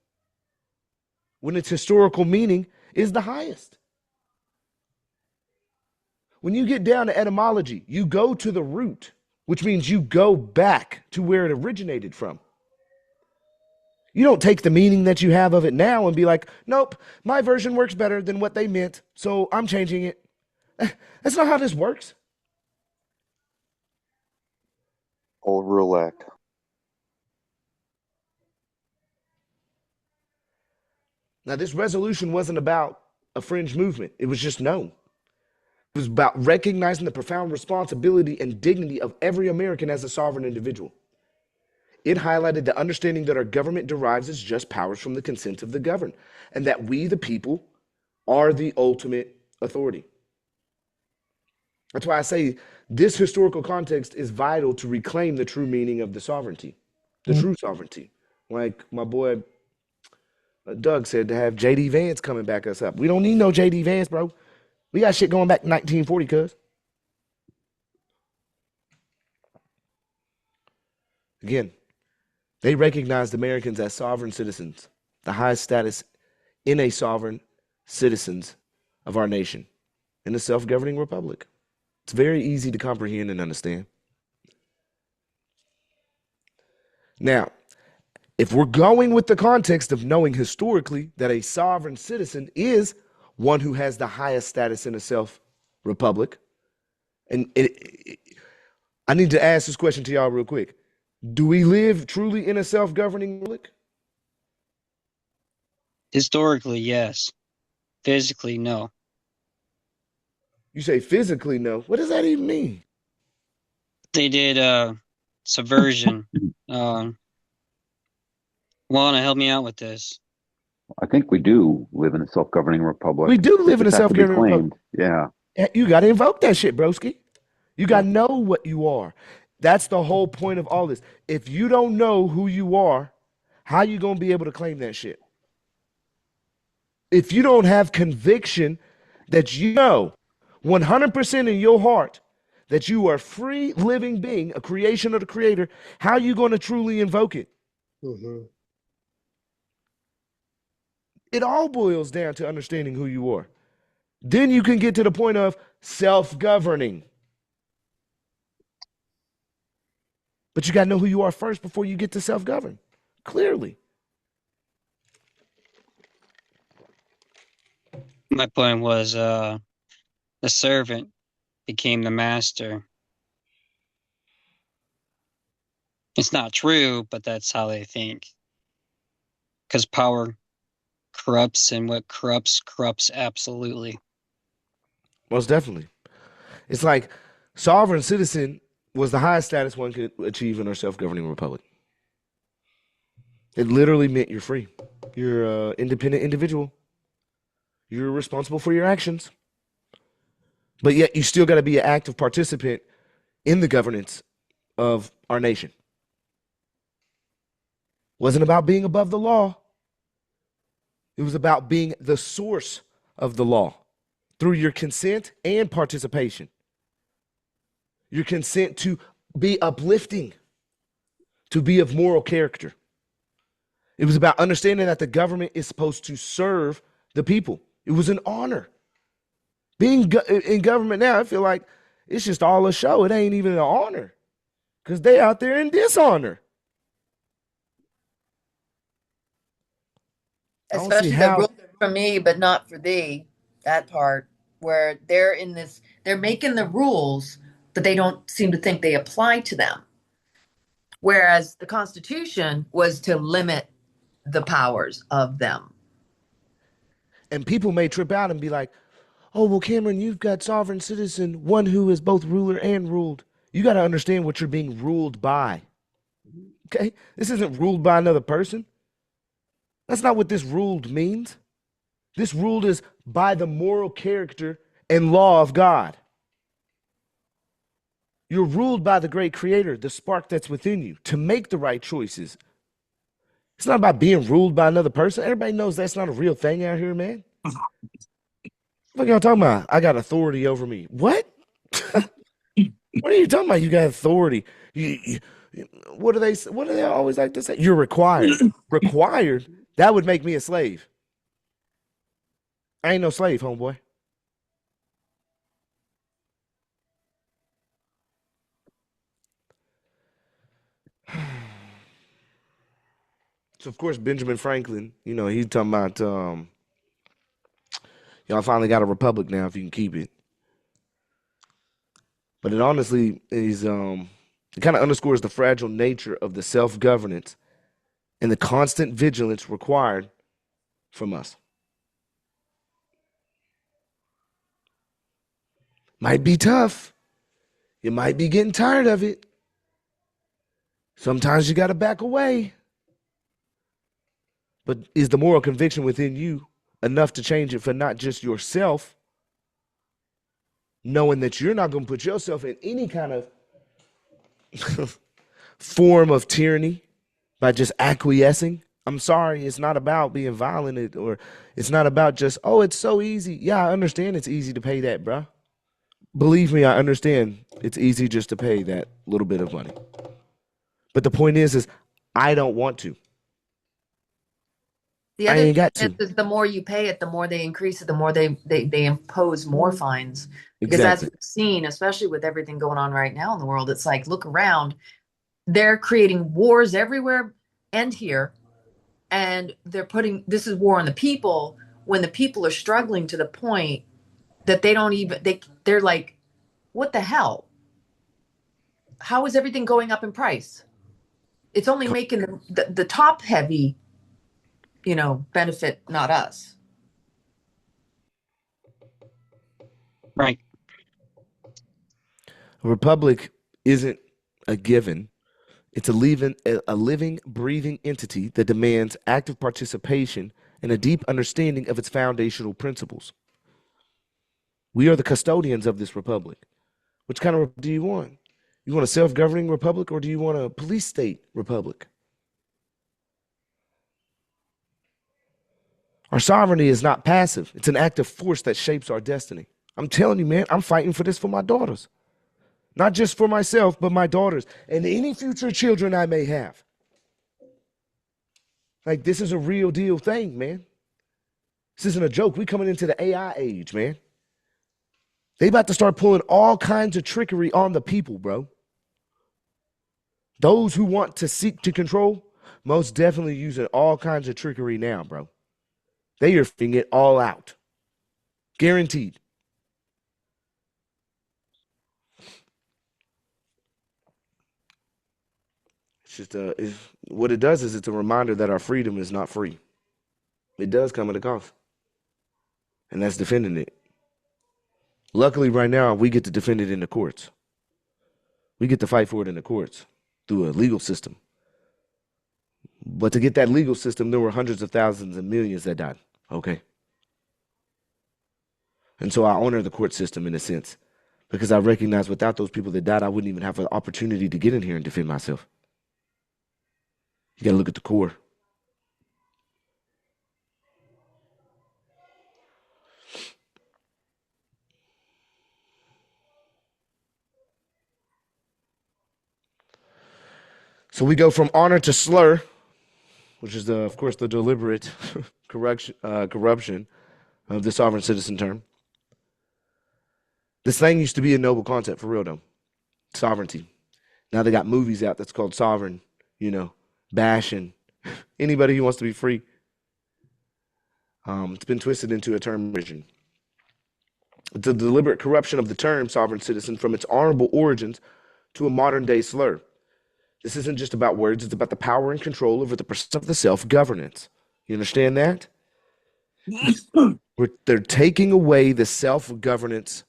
when its historical meaning is the highest. When you get down to etymology, you go to the root, which means you go back to where it originated from. You don't take the meaning that you have of it now and be like, nope, my version works better than what they meant, so I'm changing it. That's not how this works. Old Rule Act. Now, this resolution wasn't about a fringe movement. It was just known. It was about recognizing the profound responsibility and dignity of every American as a sovereign individual. It highlighted the understanding that our government derives its just powers from the consent of the governed, and that we, the people, are the ultimate authority. That's why I say this historical context is vital to reclaim the true meaning of the sovereignty, the true sovereignty. Like my boy Doug said, to have J.D. Vance coming back us up. We don't need no J.D. Vance, bro. We got shit going back to 1940, cuz. Again, they recognized Americans as sovereign citizens, the highest status in a sovereign citizens of our nation, in a self-governing republic. It's very easy to comprehend and understand. Now, if we're going with the context of knowing historically that a sovereign citizen is one who has the highest status in a self-republic, and I need to ask this question to y'all real quick. Do we live truly in a self-governing republic? Historically, yes. Physically, no. You say physically, no. What does that even mean? They did subversion. Want to help me out with this? I think we do live in a self-governing republic. We do live in a self-governing republic. Yeah. You got to invoke that shit, broski. You got to know what you are. That's the whole point of all this. If you don't know who you are, how you going to be able to claim that shit? If you don't have conviction that you know 100% in your heart that you are a free living being, a creation of the Creator, how are you going to truly invoke it? Mm-hmm. It all boils down to understanding who you are. Then you can get to the point of self-governing. But you got to know who you are first before you get to self-govern. Clearly. My point was the servant became the master. It's not true, but that's how they think. Because power corrupts, and what corrupts absolutely. Most definitely. It's like sovereign citizen was the highest status one could achieve in our self-governing republic. It literally meant you're free. You're an independent individual. You're responsible for your actions. But yet you still got to be an active participant in the governance of our nation. Wasn't about being above the law. It was about being the source of the law through your consent and participation. Your consent to be uplifting, to be of moral character. It was about understanding that the government is supposed to serve the people. It was an honor. Being in government now, I feel like it's just all a show. It ain't even an honor because they out there in dishonor. Especially the rule for me, but not for thee. That part where they're making the rules, but they don't seem to think they apply to them. Whereas the Constitution was to limit the powers of them. And people may trip out and be like, oh, well, Cameron, you've got sovereign citizen, one who is both ruler and ruled. You got to understand what you're being ruled by. Okay? This isn't ruled by another person. That's not what this ruled means. This ruled is by the moral character and law of God. You're ruled by the great creator, the spark that's within you, to make the right choices. It's not about being ruled by another person. Everybody knows that's not a real thing out here, man. What y'all talking about? I got authority over me. What? What are you talking about? You got authority. What do they always like to say? You're required. Required? That would make me a slave. I ain't no slave, homeboy. So, of course, Benjamin Franklin, he's talking about, y'all finally got a republic now if you can keep it. But it honestly is, it kind of underscores the fragile nature of the self-governance and the constant vigilance required from us. Might be tough. You might be getting tired of it. Sometimes you got to back away. But is the moral conviction within you enough to change it for not just yourself, knowing that you're not going to put yourself in any kind of form of tyranny by just acquiescing? I'm sorry, it's not about being violent, or it's not about just, oh, it's so easy. Yeah, I understand it's easy to pay that, bro. Believe me, I understand it's easy just to pay that little bit of money. But the point is I don't want to. The other thing is the more you pay it, the more they increase it, the more they impose more fines. Because as we've seen, especially with everything going on right now in the world, it's like, look around. They're creating wars everywhere and here. And this is war on the people when the people are struggling to the point that they're like, what the hell? How is everything going up in price? It's only making the top heavy, benefit, not us. Right. A republic isn't a given. It's a living, breathing entity that demands active participation and a deep understanding of its foundational principles. We are the custodians of this republic. Which kind of do you want? You want a self-governing republic, or do you want a police state republic? Our sovereignty is not passive. It's an active force that shapes our destiny. I'm telling you, man, I'm fighting for this for my daughters. Not just for myself, but my daughters and any future children I may have. Like, this is a real deal thing, man. This isn't a joke. We coming into the AI age, man. They about to start pulling all kinds of trickery on the people, bro. Those who want to seek to control, most definitely using all kinds of trickery now, bro. They are figuring it all out. Guaranteed. It's just what it does is it's a reminder that our freedom is not free. It does come at a cost. And that's defending it. Luckily, right now, we get to defend it in the courts. We get to fight for it in the courts through a legal system. But to get that legal system, there were hundreds of thousands and millions that died. Okay? And so I honor the court system in a sense. because I recognize without those people that died, I wouldn't even have an opportunity to get in here and defend myself. You got to look at the core. So we go from honor to slur, which is, of course, the deliberate corruption of the sovereign citizen term. This thing used to be a noble concept for real, though. Sovereignty. Now they got movies out that's called Sovereign, bashing anybody who wants to be free. It's been twisted into a term vision. The deliberate corruption of the term sovereign citizen from its honorable origins to a modern day slur. This isn't just about words, it's about the power and control over the percent of the self-governance. You understand that? They're taking away the self-governance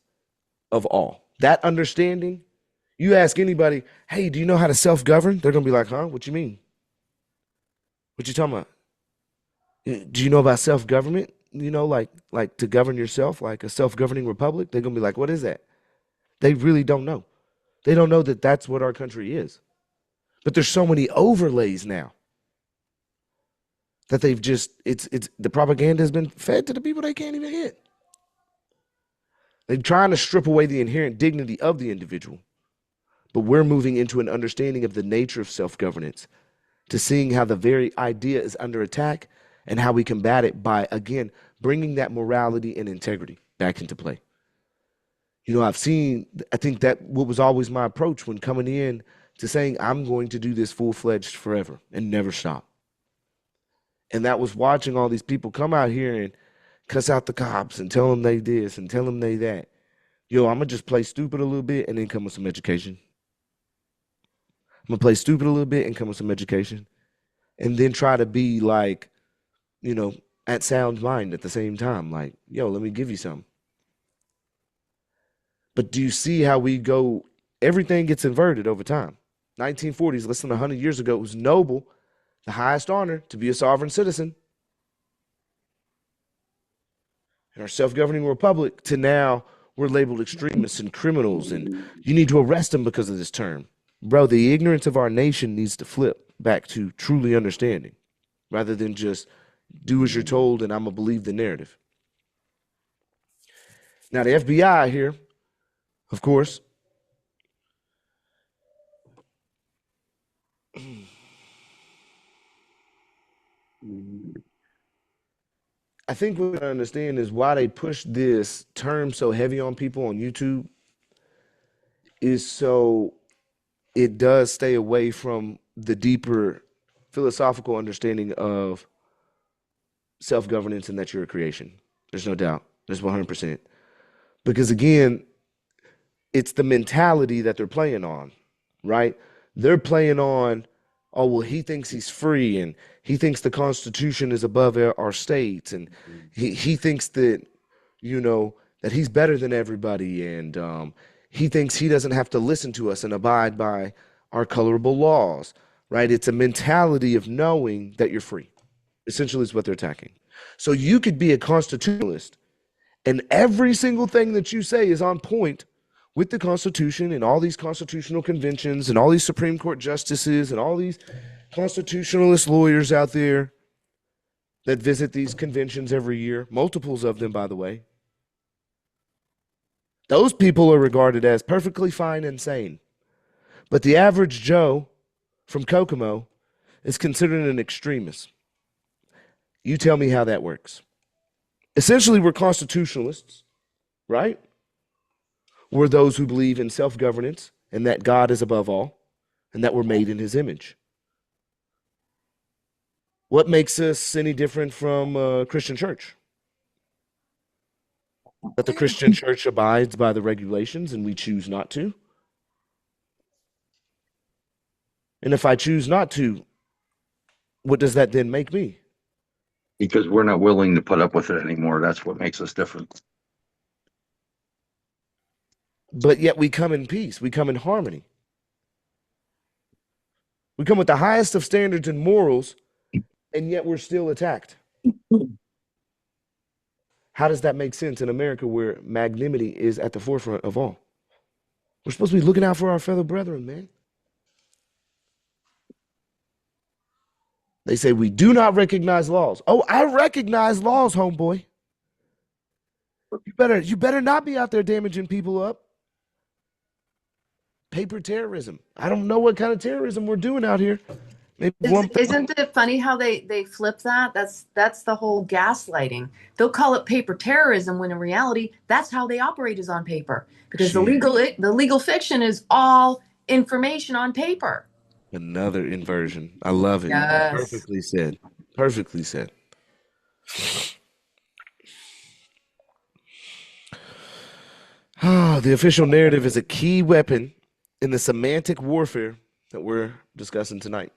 of all. That understanding, you ask anybody, hey, do you know how to self-govern? They're going to be like, huh? What you mean? What you talking about? Do you know about self-government? Like to govern yourself, like a self-governing republic? They're going to be like, what is that? They really don't know. They don't know that that's what our country is. But there's so many overlays now that they've just, the propaganda has been fed to the people they can't even hit. They're trying to strip away the inherent dignity of the individual. But we're moving into an understanding of the nature of self-governance, to seeing how the very idea is under attack and how we combat it by, again, bringing that morality and integrity back into play. I think that what was always my approach when coming in to saying, I'm going to do this full-fledged forever and never stop. And that was watching all these people come out here and cuss out the cops and tell them they this and tell them they that. I'm going to just play stupid a little bit and then come with some education. I'm going to play stupid a little bit and come with some education. And then try to be like, at sound mind at the same time. Like, let me give you some. But do you see how we go? Everything gets inverted over time. 1940s, less than 100 years ago, it was noble, the highest honor, to be a sovereign citizen. In our self-governing republic, to now we're labeled extremists and criminals, and you need to arrest them because of this term. Bro, the ignorance of our nation needs to flip back to truly understanding, rather than just do as you're told and I'm going to believe the narrative. Now, the FBI here, of course, I think what we understand is why they push this term so heavy on people on YouTube is so it does stay away from the deeper philosophical understanding of self-governance and that you're a creation. There's no doubt. There's 100%. Because again, it's the mentality that they're playing on, right? They're playing on, oh, well, he thinks he's free and he thinks the Constitution is above our states, and he thinks that, that he's better than everybody, and he thinks he doesn't have to listen to us and abide by our colorable laws, right? It's a mentality of knowing that you're free, essentially is what they're attacking. So you could be a constitutionalist, and every single thing that you say is on point with the Constitution and all these constitutional conventions and all these Supreme Court justices and all these constitutionalist lawyers out there that visit these conventions every year, multiples of them, by the way. Those people are regarded as perfectly fine and sane. But the average Joe from Kokomo is considered an extremist. You tell me how that works. Essentially, we're constitutionalists, right? We're those who believe in self-governance and that God is above all and that we're made in his image. What makes us any different from a Christian church? That the Christian church abides by the regulations and we choose not to. And if I choose not to, what does that then make me? Because we're not willing to put up with it anymore. That's what makes us different. But yet we come in peace. We come in harmony. We come with the highest of standards and morals, and yet we're still attacked. How does that make sense in America where magnanimity is at the forefront of all? We're supposed to be looking out for our fellow brethren, man. They say we do not recognize laws. Oh, I recognize laws, homeboy. You better not be out there damaging people up. Paper terrorism. I don't know what kind of terrorism we're doing out here. Isn't it funny how they flip that? That's the whole gaslighting. They'll call it paper terrorism when in reality that's how they operate is on paper. Because the legal fiction is all information on paper. Another inversion. I love it. Yes. Perfectly said. Perfectly said. The official narrative is a key weapon in the semantic warfare that we're discussing tonight.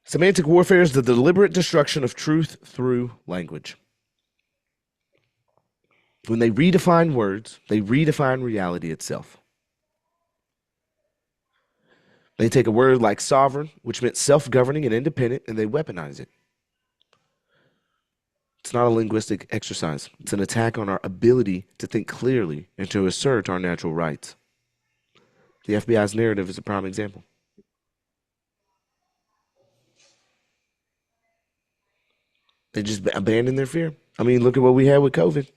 Semantic warfare is the deliberate destruction of truth through language. When they redefine words, they redefine reality itself. They take a word like sovereign, which meant self-governing and independent, and they weaponize it. It's not a linguistic exercise. It's an attack on our ability to think clearly and to assert our natural rights. The FBI's narrative is a prime example. They just abandoned their fear. I mean, look at what we had with COVID.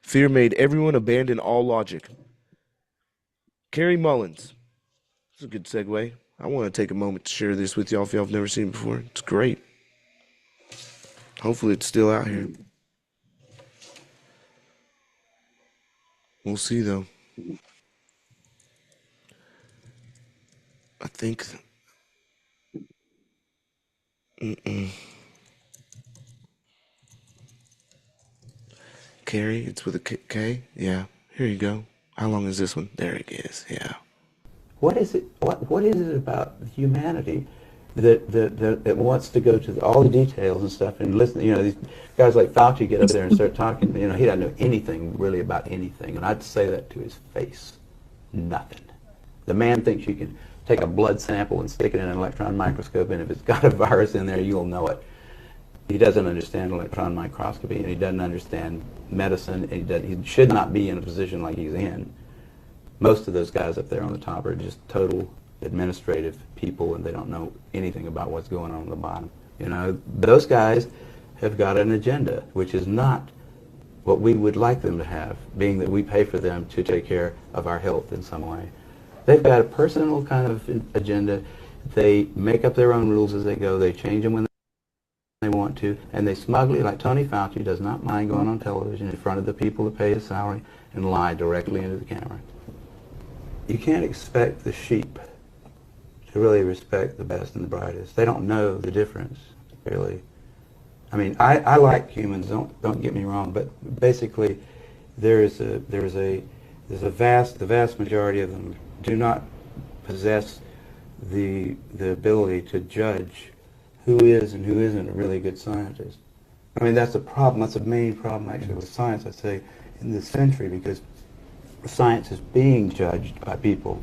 Fear made everyone abandon all logic. Carrie Mullins. That's a good segue. I want to take a moment to share this with y'all if y'all have never seen it before. It's great. Hopefully it's still out here. We'll see, though. I think... Carrie, it's with a K? Yeah. Here you go. How long is this one? There it is. Yeah. What is it? What is it about humanity that wants to go to all the details and stuff and listen? You know, these guys like Fauci get up there and start talking. You know, he doesn't know anything really about anything, and I'd say that to his face. Nothing. The man thinks you can take a blood sample and stick it in an electron microscope, and if it's got a virus in there, you'll know it. He doesn't understand electron microscopy, and he doesn't understand medicine, and he should not be in a position like he's in. Most of those guys up there on the top are just total administrative people, and they don't know anything about what's going on the bottom. You know, those guys have got an agenda, which is not what we would like them to have, being that we pay for them to take care of our health in some way. They've got a personal kind of agenda. They make up their own rules as they go. They change them when they want to, and they smugly, like Tony Fauci, does not mind going on television in front of the people that pay his salary and lie directly into the camera. You can't expect the sheep to really respect the best and the brightest. They don't know the difference, really. I mean, I like humans. Don't get me wrong, but basically, the vast majority of them do not possess the ability to judge who is and who isn't a really good scientist. I mean, that's a problem. That's a main problem, actually, with science, I'd say, in this century, because science is being judged by people.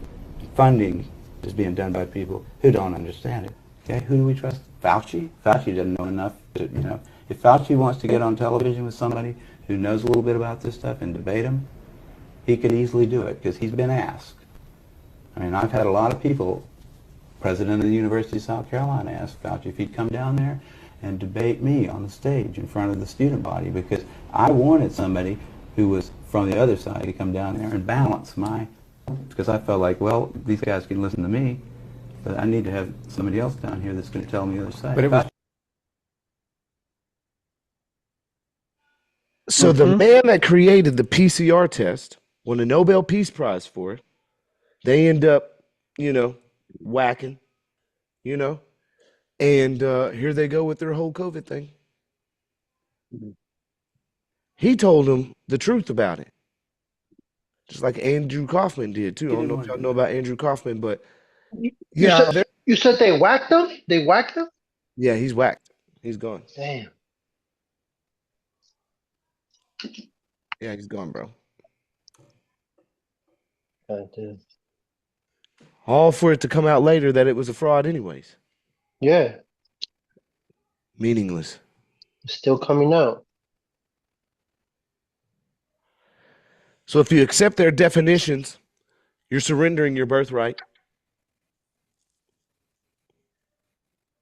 Funding is being done by people who don't understand it. Okay, who do we trust? Fauci? Fauci doesn't know enough to, you know. If Fauci wants to get on television with somebody who knows a little bit about this stuff and debate him, he could easily do it, because he's been asked. I mean, I've had a lot of people, President of the University of South Carolina asked Fauci if he'd come down there and debate me on the stage in front of the student body, because I wanted somebody who was from the other side to come down there and balance because I felt like, well, these guys can listen to me, but I need to have somebody else down here that's going to tell me the other side. So the man that created the PCR test won a Nobel Peace Prize for it. They end up, you know, whacking, you know, and here they go with their whole COVID thing. He told them the truth about it, just like Andrew Kaufman did too. I don't know if y'all know about Andrew Kaufman, but you said they whacked him? They whacked him? Yeah, he's whacked. He's gone. Damn. Yeah, he's gone, bro. God damn. All for it to come out later that it was a fraud anyways. Yeah. Meaningless. It's still coming out. So if you accept their definitions, you're surrendering your birthright.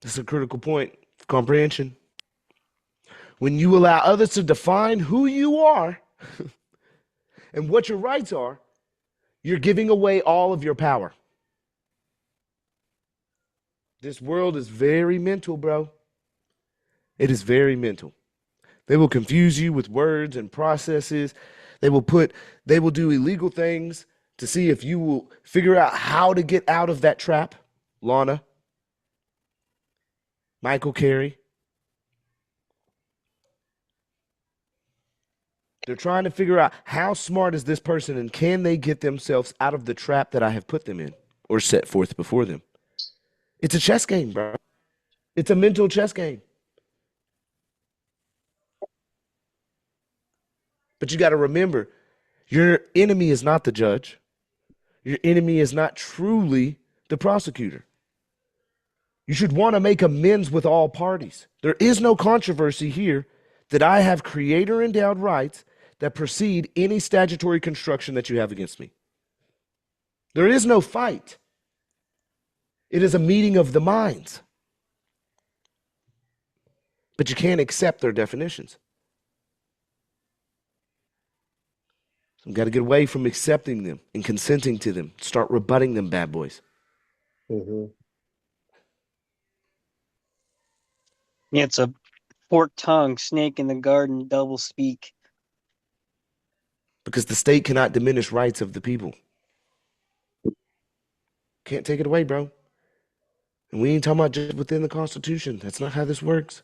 That's a critical point of comprehension. When you allow others to define who you are and what your rights are, you're giving away all of your power. This world is very mental, bro. It is very mental. They will confuse you with words and processes. They will do illegal things to see if you will figure out how to get out of that trap. Lana, Michael Carey. They're trying to figure out how smart is this person and can they get themselves out of the trap that I have put them in or set forth before them. It's a chess game, bro. It's a mental chess game. But you got to remember, your enemy is not the judge. Your enemy is not truly the prosecutor. You should want to make amends with all parties. There is no controversy here that I have creator endowed rights that precede any statutory construction that you have against me. There is no fight. It is a meeting of the minds. But you can't accept their definitions. So we've got to get away from accepting them and consenting to them. Start rebutting them, bad boys. Mm-hmm. Yeah, it's a forked tongue, snake in the garden, double speak. Because the state cannot diminish rights of the people. Can't take it away, bro. And we ain't talking about just within the Constitution. That's not how this works.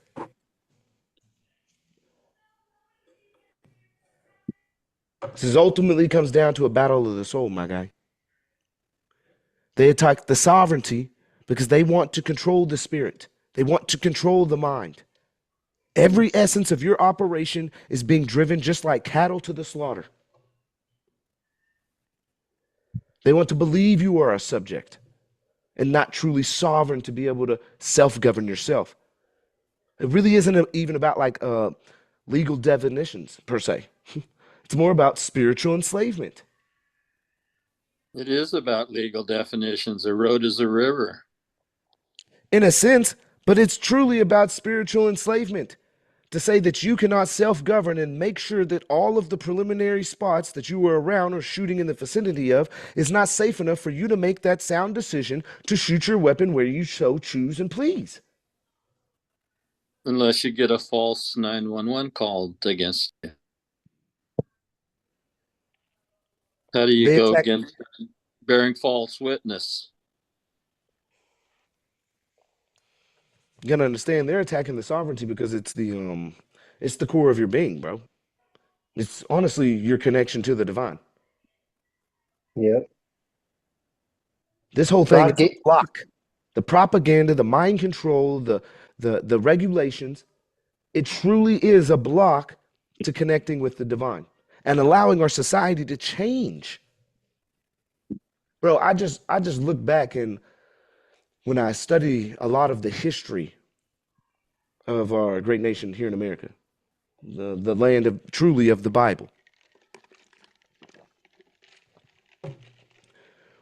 This ultimately comes down to a battle of the soul, my guy. They attack the sovereignty because they want to control the spirit. They want to control the mind. Every essence of your operation is being driven just like cattle to the slaughter. They want to believe you are a subject and not truly sovereign to be able to self-govern yourself. It really isn't even about like legal definitions per se. It's more about spiritual enslavement. It is about legal definitions. A road is a river. In a sense, but it's truly about spiritual enslavement. To say that you cannot self-govern and make sure that all of the preliminary spots that you were around or shooting in the vicinity of is not safe enough for you to make that sound decision to shoot your weapon where you so choose and please. Unless you get a false 911 called against you. How do you go against bearing false witness? You gotta understand they're attacking the sovereignty because it's the core of your being, bro. It's honestly your connection to the divine. Yep. This whole thing is a block. The propaganda, the mind control, the regulations, it truly is a block to connecting with the divine and allowing our society to change. Bro, I just look back and when I study a lot of the history of our great nation here in America, the land of truly of the Bible.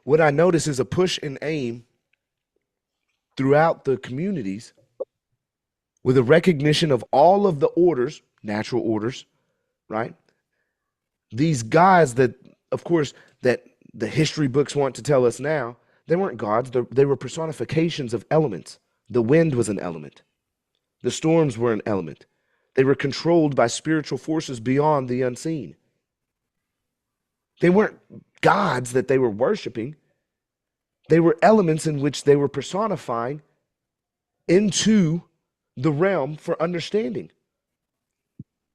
What I notice is a push and aim throughout the communities with a recognition of all of the orders, natural orders, right? These guys that, of course, that the history books want to tell us now, they weren't gods. They were personifications of elements. The wind was an element. The storms were an element. They were controlled by spiritual forces beyond the unseen. They weren't gods that they were worshiping. They were elements in which they were personifying into the realm for understanding.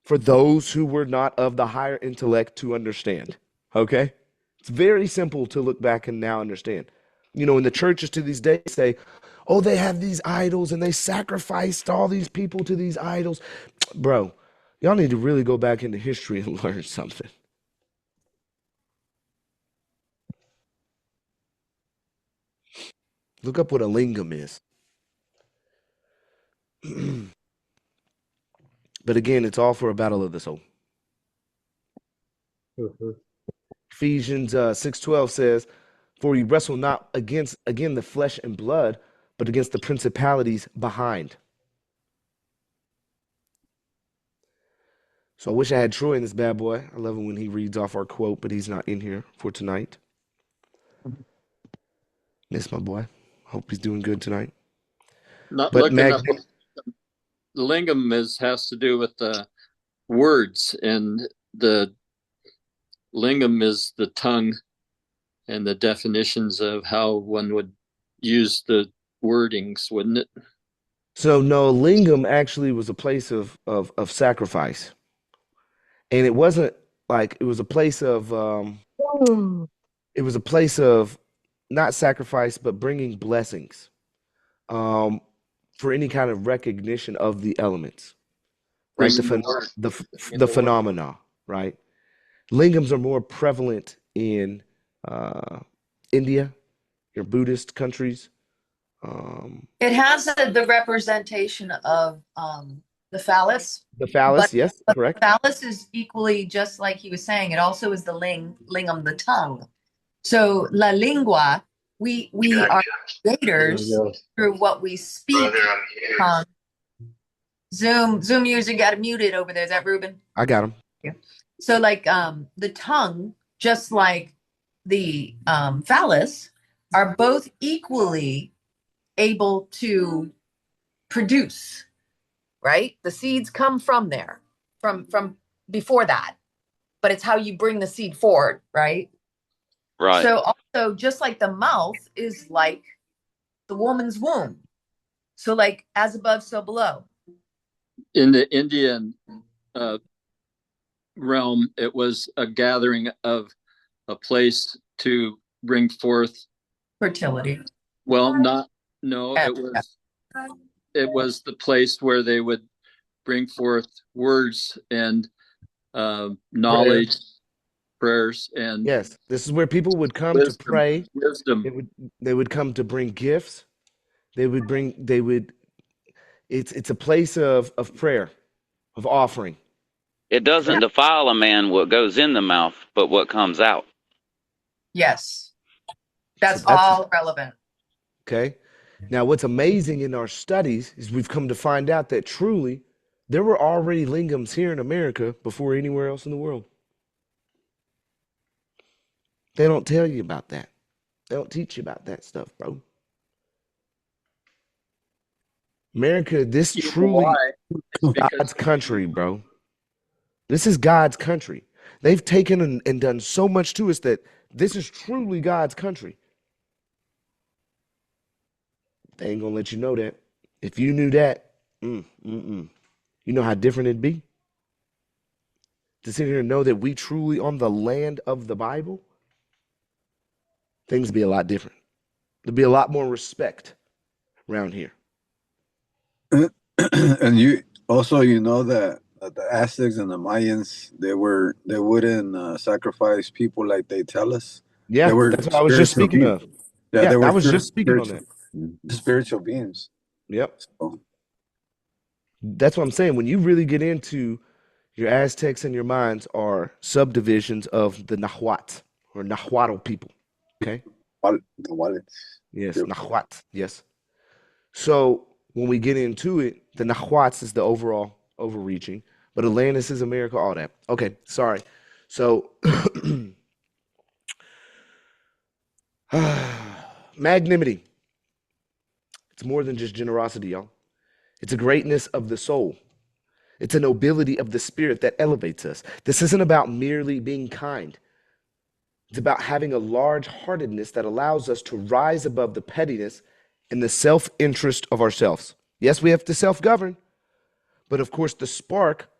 For those who were not of the higher intellect to understand. Okay? It's very simple to look back and now understand. You know, in the churches to these days say, oh, they have these idols and they sacrificed all these people to these idols. Bro, y'all need to really go back into history and learn something. Look up what a lingam is. But again, it's all for a battle of the soul. Mm-hmm. Ephesians 6:12 says, "For we wrestle not against the flesh and blood, but against the principalities behind." So I wish I had Troy in this bad boy. I love it when he reads off our quote, but he's not in here for tonight. Miss my boy. Hope he's doing good tonight. Not but looking up. The lingam has to do with the words, and the lingam is the tongue, and the definitions of how one would use the wordings, wouldn't it? So no, lingam actually was a place of sacrifice, and it wasn't like it was a place of it was a place of not sacrifice but bringing blessings for any kind of recognition of the elements, right? The phenomena, right? Lingams are more prevalent in India, your Buddhist countries. It has the representation of the phallus. The phallus, but, yes, but correct. The phallus is equally, just like he was saying, it also is the lingam, the tongue. So la lingua, we are creators through what we speak. Zoom user got muted over there. Is that Ruben? I got him. Yeah. So like the tongue, just like the phallus, are both equally able to produce, right? The seeds come from there, from before that, but it's how you bring the seed forward, right? Right. So also, just like the mouth is like the woman's womb. So like as above, so below. In the Indian realm, it was a gathering of a place to bring forth fertility. Well, it was the place where they would bring forth words and knowledge, prayers, and yes, this is where people would come to pray. Wisdom. They would come to bring gifts. It's a place of prayer, of offering. It doesn't defile a man what goes in the mouth, but what comes out. Yes. That's all relevant. Okay. Now, what's amazing in our studies is we've come to find out that truly there were already lingams here in America before anywhere else in the world. They don't tell you about that. They don't teach you about that stuff, bro. America, this truly is God's country, bro. This is God's country. They've taken and done so much to us that this is truly God's country. They ain't gonna let you know that. If you knew that, you know how different it'd be? To sit here and know that we truly on the land of the Bible, things would be a lot different. There'd be a lot more respect around here. And you also, you know that the Aztecs and the Mayans, they wouldn't sacrifice people like they tell us. Yeah, that's what I was just speaking of. Yeah, I was just speaking on that. Spiritual beings. Yep. So. That's what I'm saying. When you really get into your Aztecs and your Mayans are subdivisions of the Nahuatl or Nahuatl people. Okay. Yes, Nahuatl. Yes. So when we get into it, the Nahuatl is the overall overreaching, but Atlantis is America, all that. Okay, sorry. So magnanimity. It's more than just generosity, y'all. It's a greatness of the soul. It's a nobility of the spirit that elevates us. This isn't about merely being kind. It's about having a large-heartedness that allows us to rise above the pettiness and the self-interest of ourselves. Yes, we have to self-govern, but of course the spark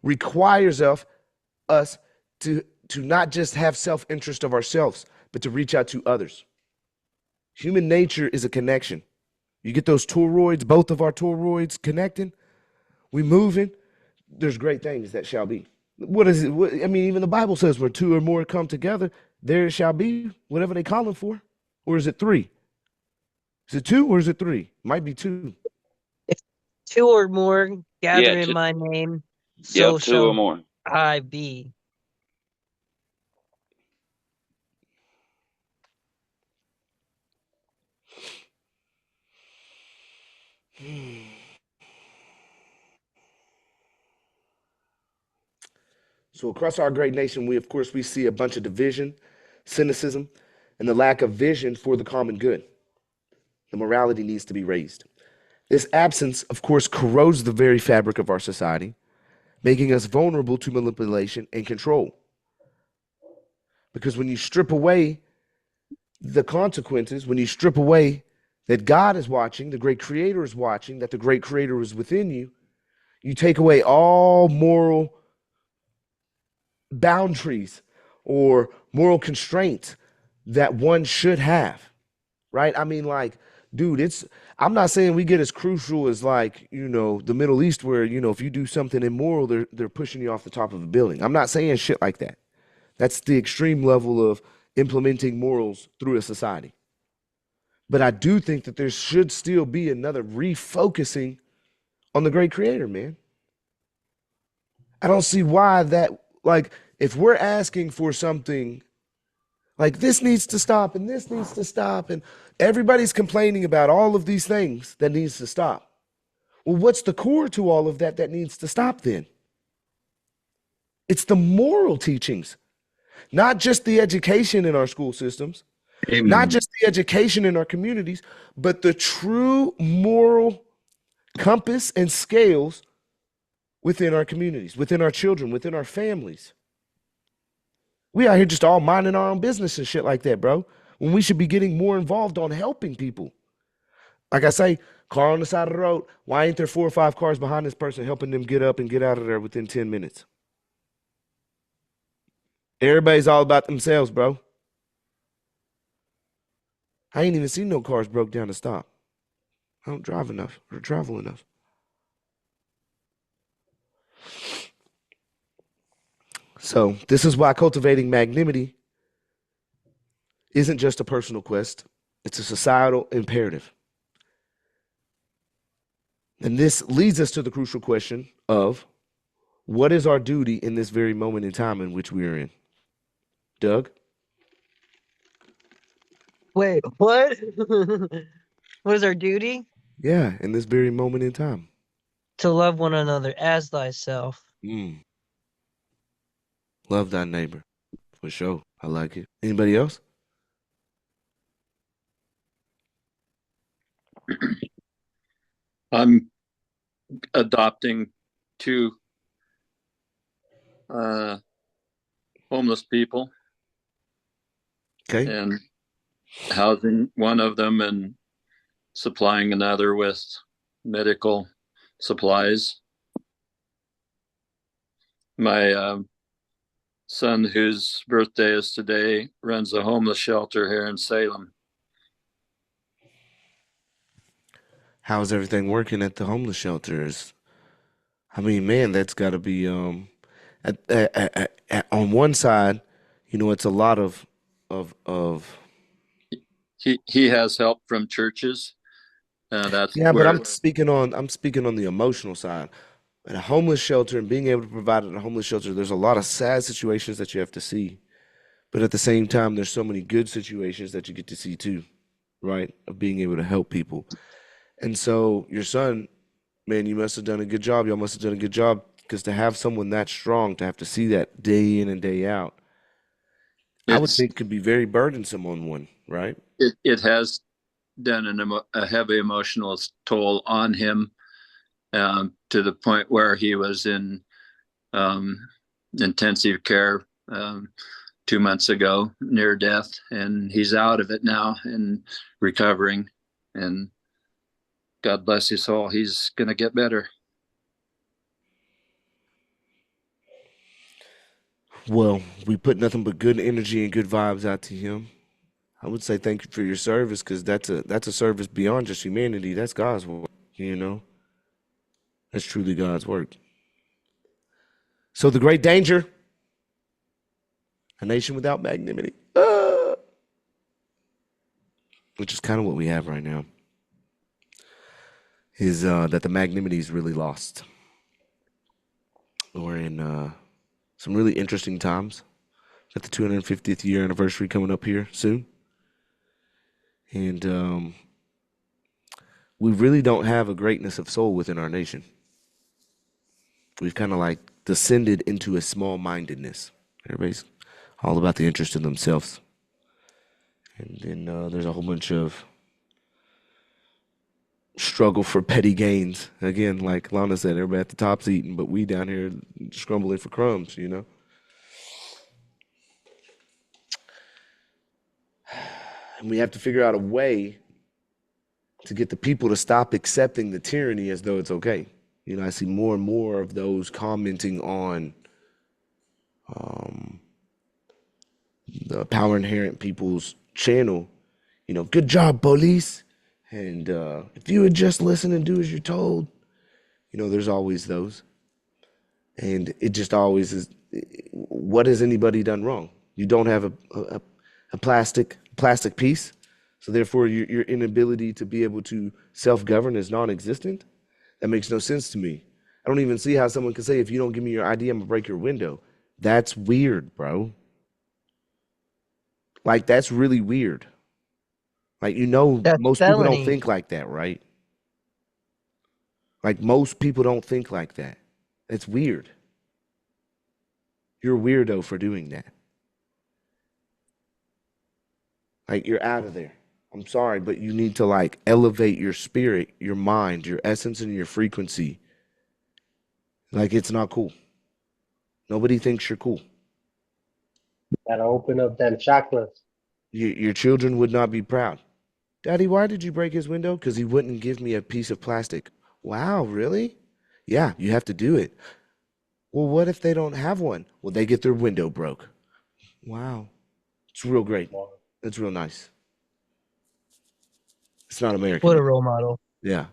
requires of us to not just have self-interest of ourselves, but to reach out to others. Human nature is a connection. You get those toroids, both of our toroids connecting, we moving, there's great things that shall be. What is it? I mean, even the Bible says where two or more come together, there shall be whatever they calling for. Or is it three? Is it two or is it three? Might be two. If two or more gather in my name, so two or more. I be. So across our great nation, we, of course, we see a bunch of division, cynicism, and the lack of vision for the common good. The morality needs to be raised. This absence, of course, corrodes the very fabric of our society, making us vulnerable to manipulation and control. Because when you strip away the consequences, when you strip away that God is watching, the great creator is watching, that the great creator is within you, you take away all moral boundaries or moral constraints that one should have, right? I mean, like, dude, I'm not saying we get as crucial as, like, the Middle East where, if you do something immoral, they're pushing you off the top of a building. I'm not saying shit like that. That's the extreme level of implementing morals through a society. But I do think that there should still be another refocusing on the great creator, man. I don't see why that, like, if we're asking for something like this needs to stop and this needs to stop, and everybody's complaining about all of these things that needs to stop. Well, what's the core to all of that needs to stop then? It's the moral teachings, not just the education in our school systems, not just the education in our communities, but the true moral compass and scales within our communities, within our children, within our families. We out here just all minding our own business and shit like that, bro, when we should be getting more involved on helping people. Like I say, car on the side of the road, why ain't there 4 or 5 cars behind this person helping them get up and get out of there within 10 minutes? Everybody's all about themselves, bro. I ain't even seen no cars broke down to stop. I don't drive enough or travel enough. So this is why cultivating magnanimity isn't just a personal quest. It's a societal imperative. And this leads us to the crucial question of what is our duty in this very moment in time in which we are in? Doug? Wait, what? What is our duty? Yeah, in this very moment in time. To love one another as thyself. Love thy neighbor. For sure. I like it. Anybody else? I'm adopting 2 homeless people. Okay. And housing one of them and supplying another with medical supplies. My son, whose birthday is today, runs a homeless shelter here in Salem. How's everything working at the homeless shelters? I mean, man, that's got to be on one side, it's a lot of he has help from churches. That's yeah, but where I'm speaking on the emotional side. At a homeless shelter and being able to provide at a homeless shelter, there's a lot of sad situations that you have to see. But at the same time, there's so many good situations that you get to see too, right? Of being able to help people. And so your son, man, you must have done a good job. Y'all must have done a good job, because to have someone that strong, to have to see that day in and day out, I would think could be very burdensome on one, right? It has done a heavy emotional toll on him, to the point where he was in intensive care 2 months ago, near death, and he's out of it now and recovering. And God bless his soul, he's going to get better. Well, we put nothing but good energy and good vibes out to him. I would say thank you for your service, because that's a service beyond just humanity. That's God's work, That's truly God's work. So the great danger, a nation without magnanimity, which is kind of what we have right now, is that the magnanimity is really lost. We're in some really interesting times. Got the 250th year anniversary coming up here soon. And we really don't have a greatness of soul within our nation. We've kind of like descended into a small-mindedness. Everybody's all about the interest in themselves. And then there's a whole bunch of struggle for petty gains. Again, like Lana said, everybody at the top's eating, but we down here scrambling for crumbs, you know? And we have to figure out a way to get the people to stop accepting the tyranny as though it's okay. You know, I see more and more of those commenting on the Power Inherent People's channel. You know, good job, police. And if you would just listen and do as you're told. You know, there's always those. And it just always is, what has anybody done wrong? You don't have a plastic piece, so therefore your inability to be able to self-govern is non-existent? That makes no sense to me. I don't even see how someone can say, if you don't give me your ID, I'm gonna break your window. That's weird, bro. Like, that's really weird. Like, you know, That's most people don't felony. think like that, right? Like, most people don't think like that. It's weird. You're a weirdo for doing that. Like, you're out of there. I'm sorry, but you need to, like, elevate your spirit, your mind, your essence, and your frequency. Like, it's not cool. Nobody thinks you're cool. Gotta open up them chakras. Your children would not be proud. Daddy, why did you break his window? Because he wouldn't give me a piece of plastic. Wow, really? Yeah, you have to do it. Well, what if they don't have one? Well, they get their window broke. Wow. It's real great. It's real nice. It's not American. What a role model. Yeah.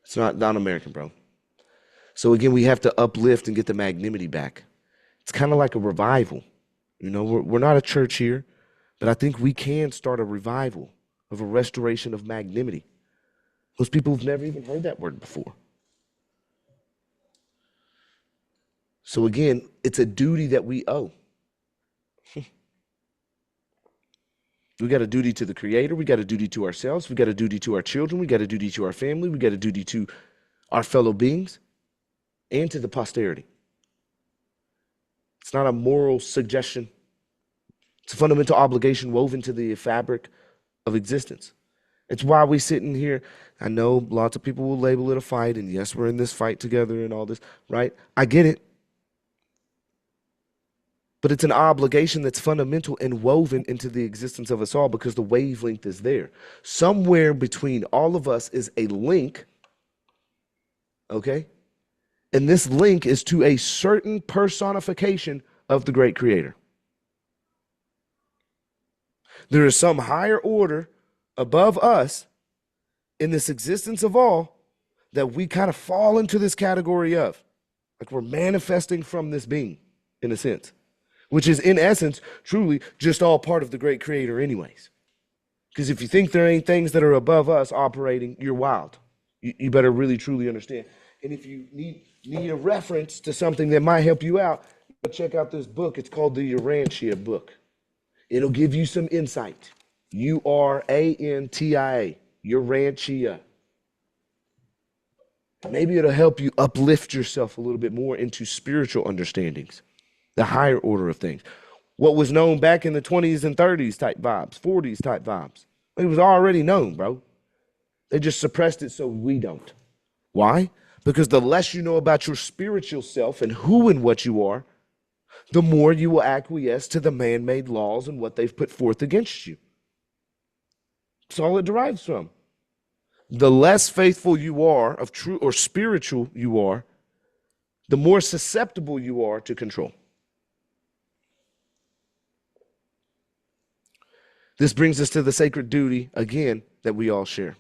It's not American, bro. So again, we have to uplift and get the magnanimity back. It's kind of like a revival. You know, we're not a church here, but I think we can start a revival of a restoration of magnanimity. Most people have never even heard that word before. So again, it's a duty that we owe. We got a duty to the Creator. We got a duty to ourselves. We got a duty to our children. We got a duty to our family. We got a duty to our fellow beings and to the posterity. It's not a moral suggestion. It's a fundamental obligation woven to the fabric of existence. It's why we sit in here. I know lots of people will label it a fight, and yes, we're in this fight together and all this, right? I get it. But it's an obligation that's fundamental and woven into the existence of us all because the wavelength is there. Somewhere between all of us is a link, okay? And this link is to a certain personification of the great Creator. There is some higher order above us in this existence of all that we kind of fall into this category of. Like we're manifesting from this being, in a sense, which is in essence, truly just all part of the great Creator anyways. Because if you think there ain't things that are above us operating, you're wild. You better really, truly understand. And if you need a reference to something that might help you out, check out this book. It's called the Urantia book. It'll give you some insight. Urantia, Urantia. Maybe it'll help you uplift yourself a little bit more into spiritual understandings, the higher order of things. What was known back in the 20s and 30s type vibes, 40s type vibes. It was already known, bro. They just suppressed it so we don't. Why? Because the less you know about your spiritual self and who and what you are, the more you will acquiesce to the man-made laws and what they've put forth against you. That's all it derives from. The less faithful you are of true or spiritual you are, the more susceptible you are to control. This brings us to the sacred duty, again, that we all share.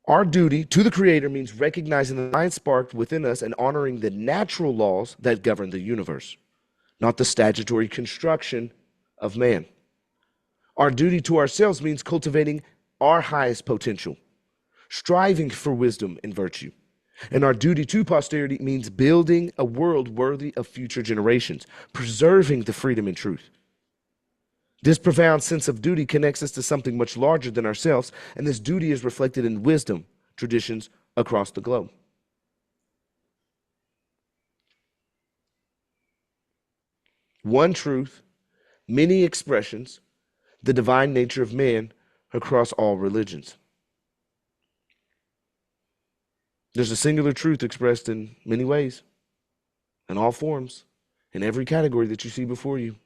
Our duty to the Creator means recognizing the mind sparked within us and honoring the natural laws that govern the universe, not the statutory construction of man. Our duty to ourselves means cultivating our highest potential, striving for wisdom and virtue. And our duty to posterity means building a world worthy of future generations, preserving the freedom and truth. This profound sense of duty connects us to something much larger than ourselves, and this duty is reflected in wisdom traditions across the globe. one truth, many expressions, the divine nature of man across all religions. There's a singular truth expressed in many ways, in all forms, in every category that you see before you.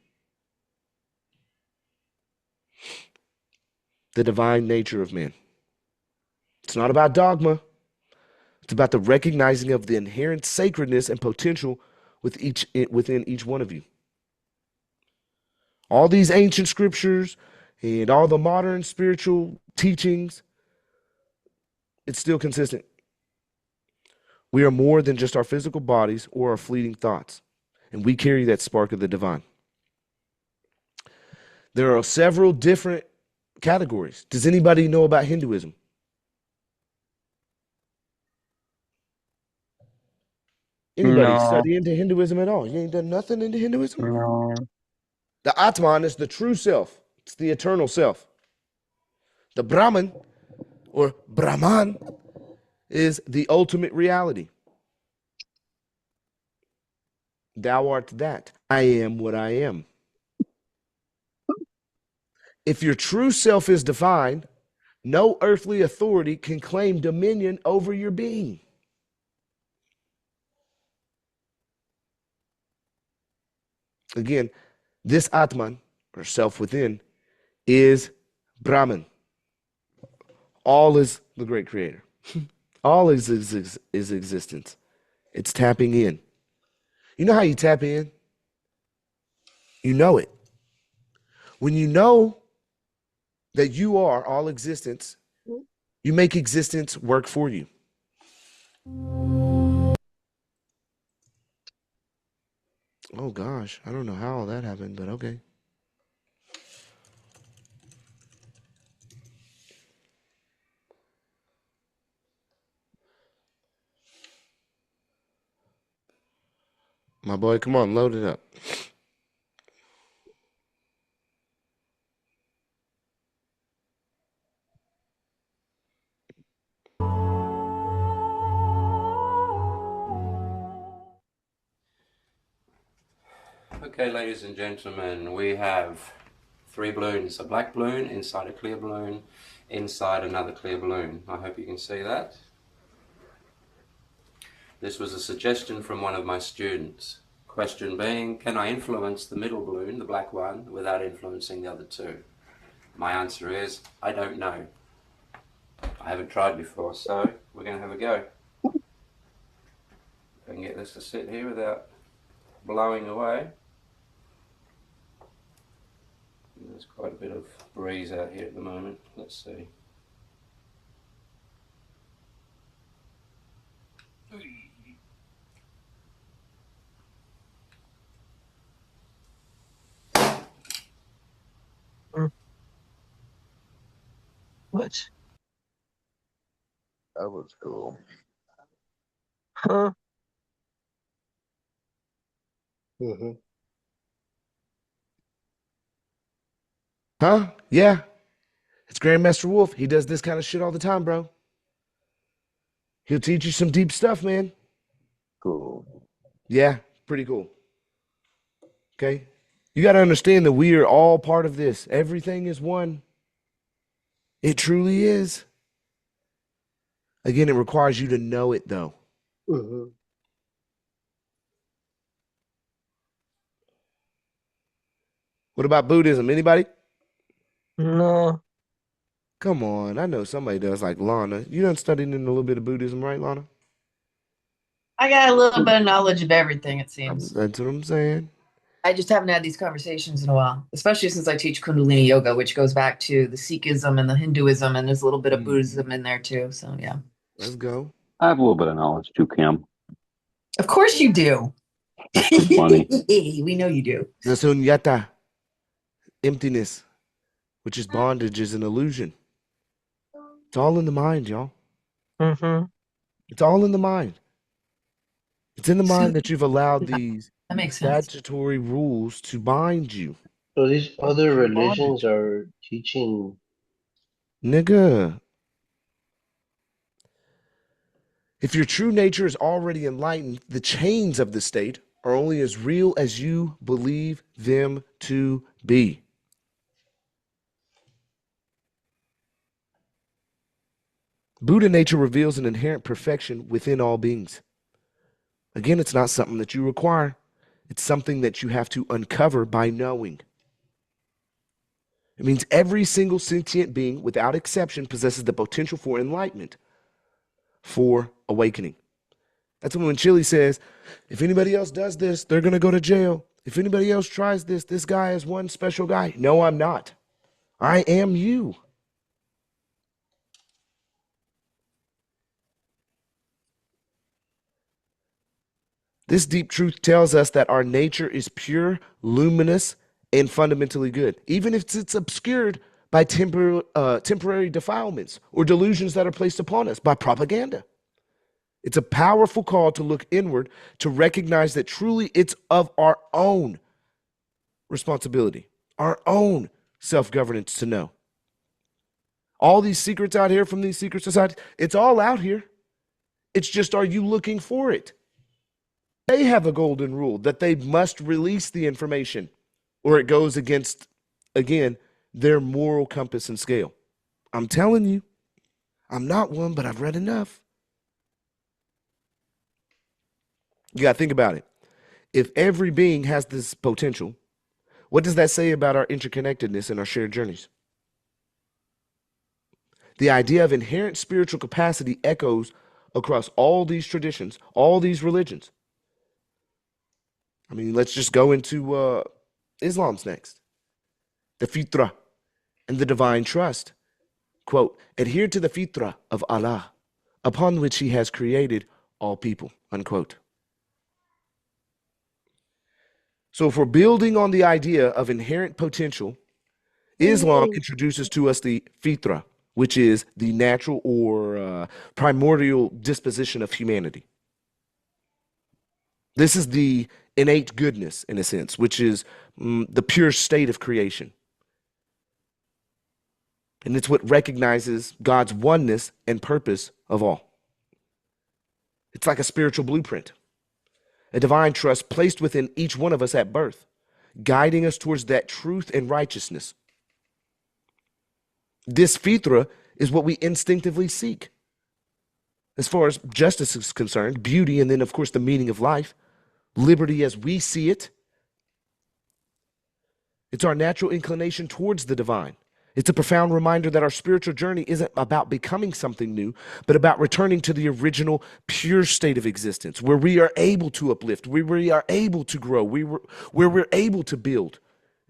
The divine nature of man. It's not about dogma. It's about the recognizing of the inherent sacredness and potential within each one of you. All these ancient scriptures and all the modern spiritual teachings, it's still consistent. We are more than just our physical bodies or our fleeting thoughts, and we carry that spark of the divine. There are several different categories. Does anybody know about Hinduism? Anybody No, study into Hinduism at all? You ain't done nothing into Hinduism? no. The Atman is the true self. It's the eternal self. The Brahman or Brahman is the ultimate reality. Thou art that. I am what I am. If your true self is defined, no earthly authority can claim dominion over your being. Again, this Atman, or self within, is Brahman. All is the great creator. All is existence. It's tapping in. You know how you tap in? You know it. When you know that you are all existence, you make existence work for you. Oh gosh, I don't know how all that happened, but okay. My boy, come on, load it up. Okay, ladies and gentlemen, we have 3 balloons. A black balloon inside a clear balloon, inside another clear balloon. I hope you can see that. This was a suggestion from one of my students. Question being, can I influence the middle balloon, the black one, without influencing the other 2? My answer is, I don't know. I haven't tried before, so we're going to have a go. If I can get this to sit here without blowing away. There's quite a bit of breeze out here at the moment. Let's see. What? That was cool. Huh? Mm-hmm. Huh? Yeah. It's Grandmaster Wolf. He does this kind of shit all the time, bro. He'll teach you some deep stuff, man. Cool. Yeah, pretty cool. Okay? You got to understand that we are all part of this. Everything is one. It truly is. Again, it requires you to know it, though. Mm-hmm. What about Buddhism? Anybody? No. Come on. I know somebody does, like Lana. You done studied in a little bit of Buddhism, right, Lana? I got a little bit of knowledge of everything, it seems. That's what I'm saying. I just haven't had these conversations in a while, especially since I teach Kundalini Yoga, which goes back to the Sikhism and the Hinduism, and there's a little bit of Buddhism in there too. So, yeah. Let's go. I have a little bit of knowledge too, Kim. Of course you do. Funny. We know you do. Nasunyata, emptiness, which is bondage, is an illusion. It's all in the mind, y'all. Mm-hmm. It's all in the mind. It's in the So- mind that you've allowed these That makes sense. statutory rules to bind you. So these other religions are teaching. Nigga. If your true nature is already enlightened, the chains of the state are only as real as you believe them to be. Buddha nature reveals an inherent perfection within all beings. Again, it's not something that you require. It's something that you have to uncover by knowing. It means every single sentient being, without exception, possesses the potential for enlightenment, for awakening. That's when Chile says, if anybody else does this, they're going to go to jail. If anybody else tries this guy is one special guy. No, I'm not. I am you. This deep truth tells us that our nature is pure, luminous, and fundamentally good, even if it's obscured by temporary defilements or delusions that are placed upon us by propaganda. It's a powerful call to look inward, to recognize that truly it's of our own responsibility, our own self-governance to know. All these secrets out here from these secret societies, it's all out here. It's just, are you looking for it? They have a golden rule that they must release the information or it goes against, again, their moral compass and scale. I'm telling you, I'm not one, but I've read enough. You got to think about it. If every being has this potential, what does that say about our interconnectedness and our shared journeys? The idea of inherent spiritual capacity echoes across all these traditions, all these religions. I mean, let's just go into Islam's next. The fitrah and the divine trust. Quote, adhere to the fitrah of Allah, upon which he has created all people, unquote. So if we're building on the idea of inherent potential, Islam introduces to us the fitrah, which is the natural or primordial disposition of humanity. This is the innate goodness, in a sense, which is the pure state of creation. And it's what recognizes God's oneness and purpose of all. It's like a spiritual blueprint, a divine trust placed within each one of us at birth, guiding us towards that truth and righteousness. This fitrah is what we instinctively seek. As far as justice is concerned, beauty, and then, of course, the meaning of life, liberty as we see it. It's our natural inclination towards the divine. It's a profound reminder that our spiritual journey isn't about becoming something new, but about returning to the original pure state of existence, where we are able to uplift, where we are able to grow, where we're able to build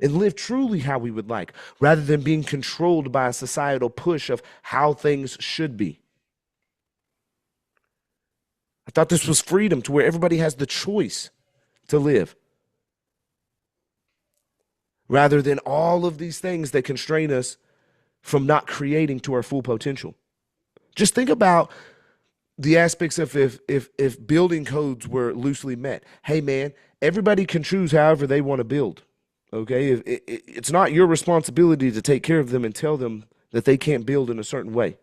and live truly how we would like, rather than being controlled by a societal push of how things should be. I thought this was freedom, to where everybody has the choice to live, rather than all of these things that constrain us from not creating to our full potential. Just think about the aspects of if building codes were loosely met. Hey man, everybody can choose however they want to build. Okay, it's not your responsibility to take care of them and tell them that they can't build in a certain way.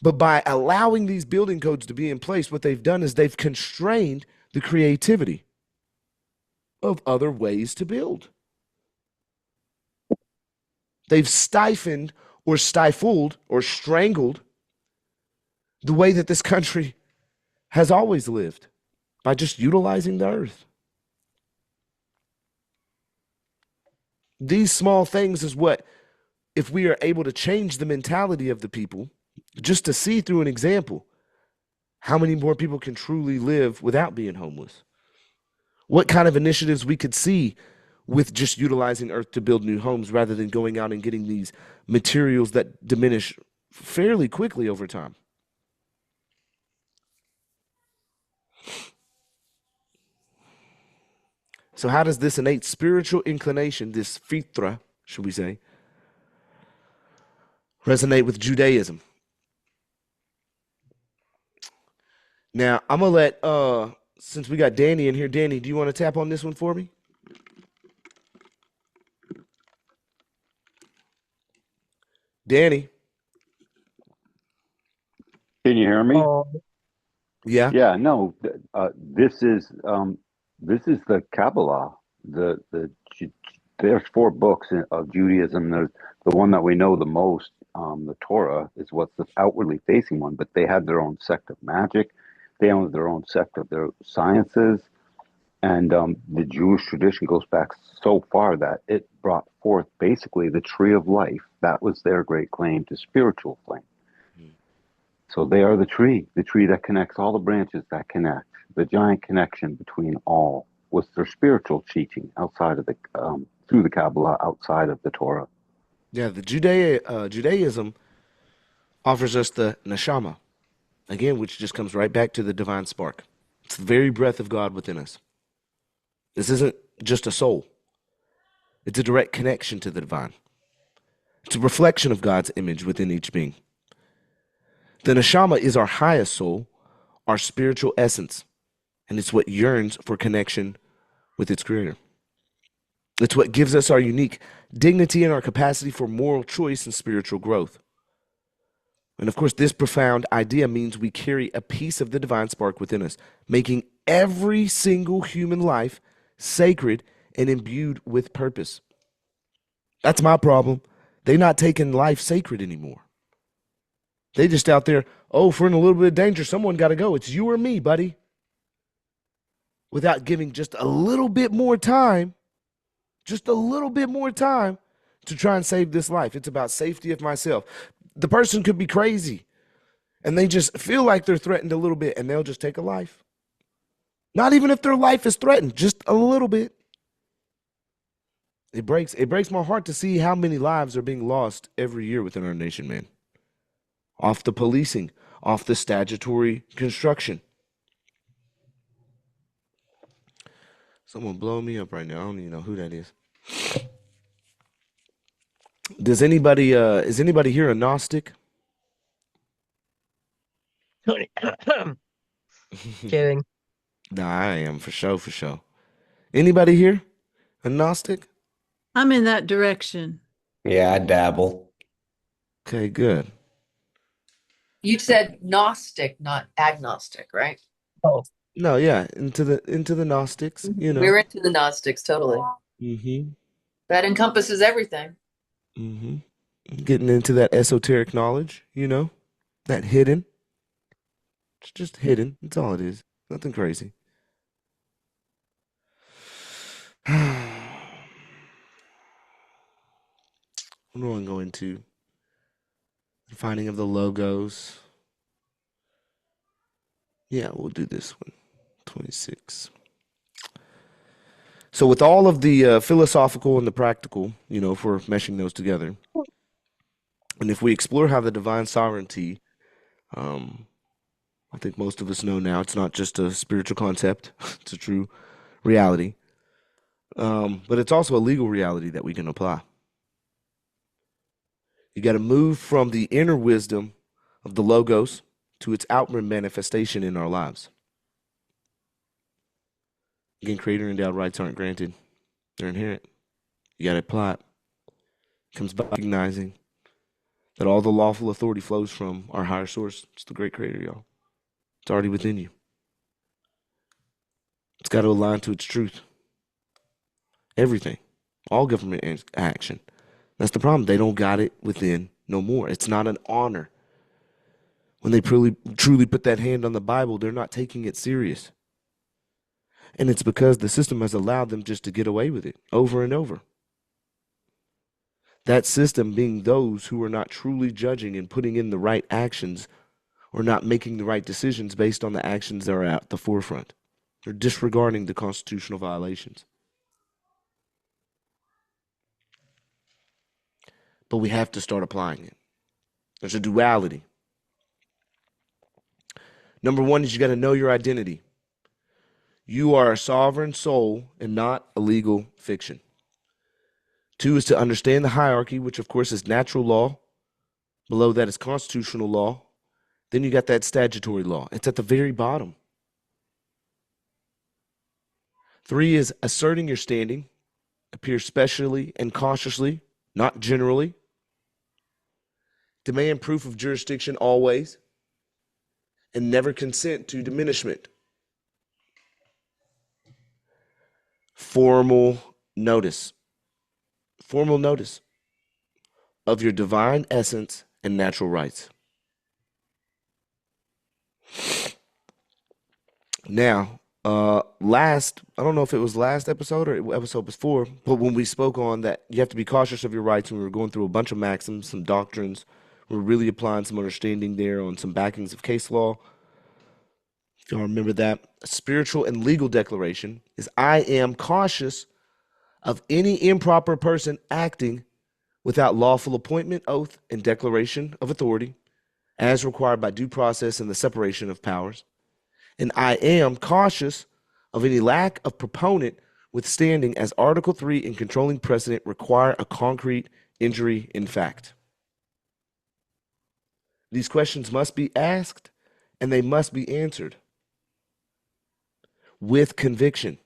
But by allowing these building codes to be in place, what they've done is they've constrained the creativity of other ways to build. They've stifled or strangled the way that this country has always lived, by just utilizing the earth. These small things is what, if we are able to change the mentality of the people, just to see through an example, how many more people can truly live without being homeless? What kind of initiatives we could see with just utilizing earth to build new homes, rather than going out and getting these materials that diminish fairly quickly over time. So how does this innate spiritual inclination, this fitra, should we say, resonate with Judaism? Now, I'm going to let, since we got Danny in here, Danny, do you want to tap on this one for me? Danny. Can you hear me? Oh, Yeah. Yeah, no, this is This is the Kabbalah. There's 4 books of Judaism. There's the one that we know the most. The Torah is what's the outwardly facing one, but they had their own sect of magic. They owned their own sect of their sciences, and the Jewish tradition goes back so far that it brought forth basically the tree of life. That was their great claim to spiritual flame. So they are the tree that connects all the branches that connect, the giant connection between all was their spiritual teaching outside of the through the Kabbalah, outside of the Torah. Yeah, the Judaism offers us the neshama, again, which just comes right back to the divine spark. It's the very breath of God within us. This isn't just a soul. It's a direct connection to the divine. It's a reflection of God's image within each being. The neshama is our highest soul, our spiritual essence, and it's what yearns for connection with its creator. It's what gives us our unique dignity and our capacity for moral choice and spiritual growth. And of course, this profound idea means we carry a piece of the divine spark within us, making every single human life sacred and imbued with purpose. That's my problem. They're not taking life sacred anymore. They just out there, oh, if we're in a little bit of danger, someone got to go. It's you or me, buddy. Without giving just a little bit more time, to try and save this life. It's about safety of myself. The person could be crazy and they just feel like they're threatened a little bit and they'll just take a life. Not even if their life is threatened, just a little bit. It breaks my heart to see how many lives are being lost every year within our nation, man. Off the policing, off the statutory construction. Someone blow me up right now. I don't even know who that is. Is anybody here a Gnostic? Kidding. Nah, I am for sure. Anybody here a Gnostic? I'm in that direction. Yeah, I dabble. Okay, good. You said Gnostic, not agnostic, right? Oh, No, yeah, into the Gnostics, you know. We're into the Gnostics, totally. Mm-hmm. That encompasses everything. Mm-hmm. Getting into that esoteric knowledge, you know, that hidden. It's just hidden. That's all it is. Nothing crazy. What do I go into? The finding of the logos. Yeah, we'll do this one. 26. So with all of the philosophical and the practical, you know, if we're meshing those together, and if we explore how the divine sovereignty, I think most of us know now, it's not just a spiritual concept, it's a true reality. But it's also a legal reality that we can apply. You got to move from the inner wisdom of the logos to its outward manifestation in our lives. Again, creator endowed rights aren't granted. They're inherent. You got to apply it. It comes by recognizing that all the lawful authority flows from our higher source. It's the great creator, y'all. It's already within you. It's got to align to its truth. Everything. All government action. That's the problem. They don't got it within no more. It's not an honor. When they truly put that hand on the Bible, they're not taking it serious. And it's because the system has allowed them just to get away with it over and over. That system being those who are not truly judging and putting in the right actions or not making the right decisions based on the actions that are at the forefront. They're disregarding the constitutional violations. But we have to start applying it. There's a duality. Number one is you got to know your identity. You are a sovereign soul and not a legal fiction. 2 is to understand the hierarchy, which of course is natural law. Below that is constitutional law. Then you got that statutory law. It's at the very bottom. 3 is asserting your standing. Appear specially and cautiously, not generally. Demand proof of jurisdiction always. And never consent to diminishment. formal notice. Formal notice of your divine essence and natural rights. Now, I don't know if it was last episode or episode before, but when we spoke on that, you have to be cautious of your rights, and we were going through a bunch of maxims, some doctrines. We're really applying some understanding there on some backings of case law. If y'all remember that, a spiritual and legal declaration is I am cautious of any improper person acting without lawful appointment, oath, and declaration of authority, as required by due process and the separation of powers. And I am cautious of any lack of proponent withstanding as Article 3 in controlling precedent require a concrete injury in fact. These questions must be asked and they must be answered with conviction.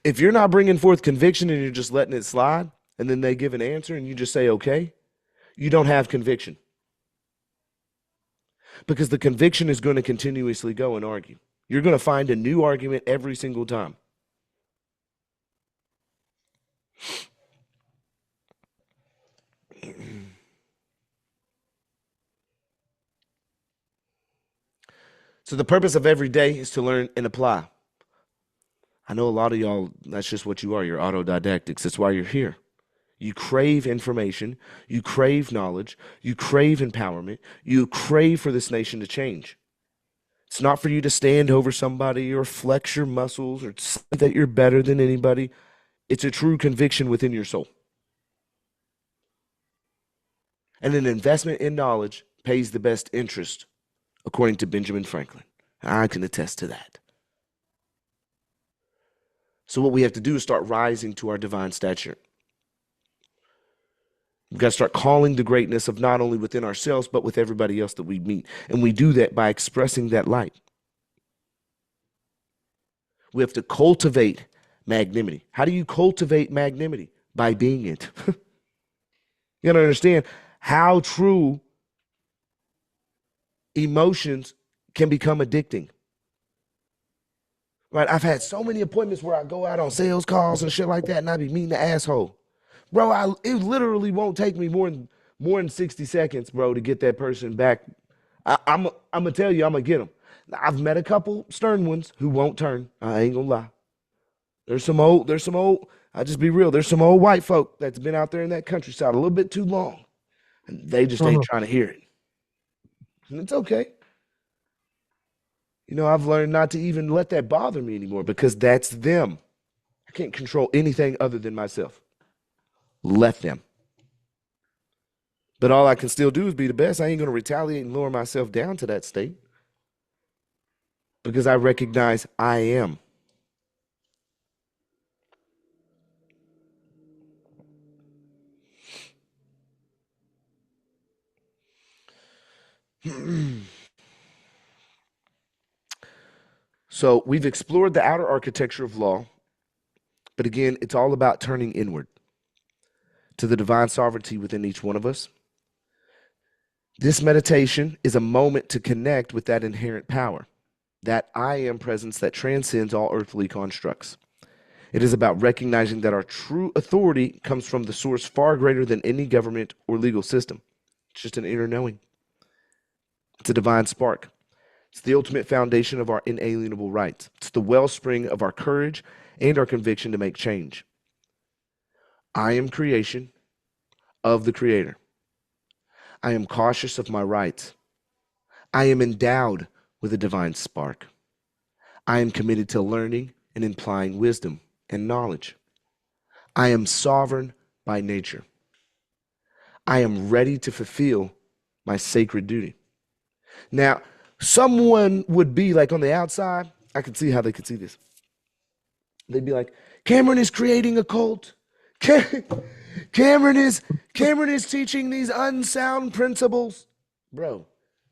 If you're not bringing forth conviction and you're just letting it slide, and then they give an answer and you just say, okay, you don't have conviction. Because the conviction is going to continuously go and argue. You're going to find a new argument every single time. So the purpose of every day is to learn and apply. I know a lot of y'all, that's just what you are. You're autodidactics. That's why you're here. You crave information. You crave knowledge. You crave empowerment. You crave for this nation to change. It's not for you to stand over somebody or flex your muscles or say that you're better than anybody. It's a true conviction within your soul. And an investment in knowledge pays the best interest, according to Benjamin Franklin. I can attest to that. So what we have to do is start rising to our divine stature. We've got to start calling the greatness of not only within ourselves, but with everybody else that we meet. And we do that by expressing that light. We have to cultivate magnanimity. How do you cultivate magnanimity? By being it. You got to understand how true emotions can become addicting. Right? I've had so many appointments where I go out on sales calls and shit like that, and I be meeting the asshole. Bro, it literally won't take me more than 60 seconds, bro, to get that person back. I'm going to tell you, I'm going to get them. I've met a couple stern ones who won't turn. I ain't going to lie. There's some old, I'll just be real. There's some old white folk that's been out there in that countryside a little bit too long. And they just ain't trying to hear it. And it's okay. You know, I've learned not to even let that bother me anymore because that's them. I can't control anything other than myself. Let them. But all I can still do is be the best. I ain't going to retaliate and lower myself down to that state because I recognize I am. So we've explored the outer architecture of law, but again, it's all about turning inward to the divine sovereignty within each one of us. This meditation is a moment to connect with that inherent power, that I am presence that transcends all earthly constructs. It is about recognizing that our true authority comes from the source far greater than any government or legal system. It's just an inner knowing. It's a divine spark. It's the ultimate foundation of our inalienable rights. It's the wellspring of our courage and our conviction to make change. I am creation of the Creator. I am cautious of my rights. I am endowed with a divine spark. I am committed to learning and implying wisdom and knowledge. I am sovereign by nature. I am ready to fulfill my sacred duty. Now, someone would be like on the outside, I could see how they could see this. They'd be like, Cameron is creating a cult. Cameron is teaching these unsound principles. Bro,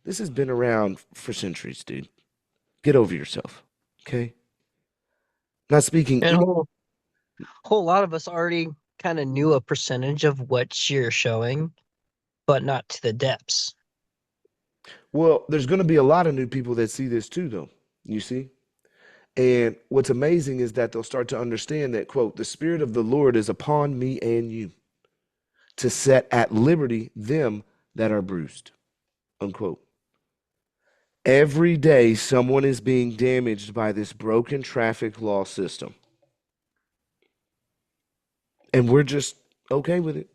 this has been around for centuries, dude. Get over yourself, okay? Not speaking. And a whole lot of us already kind of knew a percentage of what you're showing, but not to the depths. Well, there's going to be a lot of new people that see this too, though, you see? And what's amazing is that they'll start to understand that, quote, the Spirit of the Lord is upon me and you to set at liberty them that are bruised, unquote. Every day, someone is being damaged by this broken traffic law system. And we're just okay with it.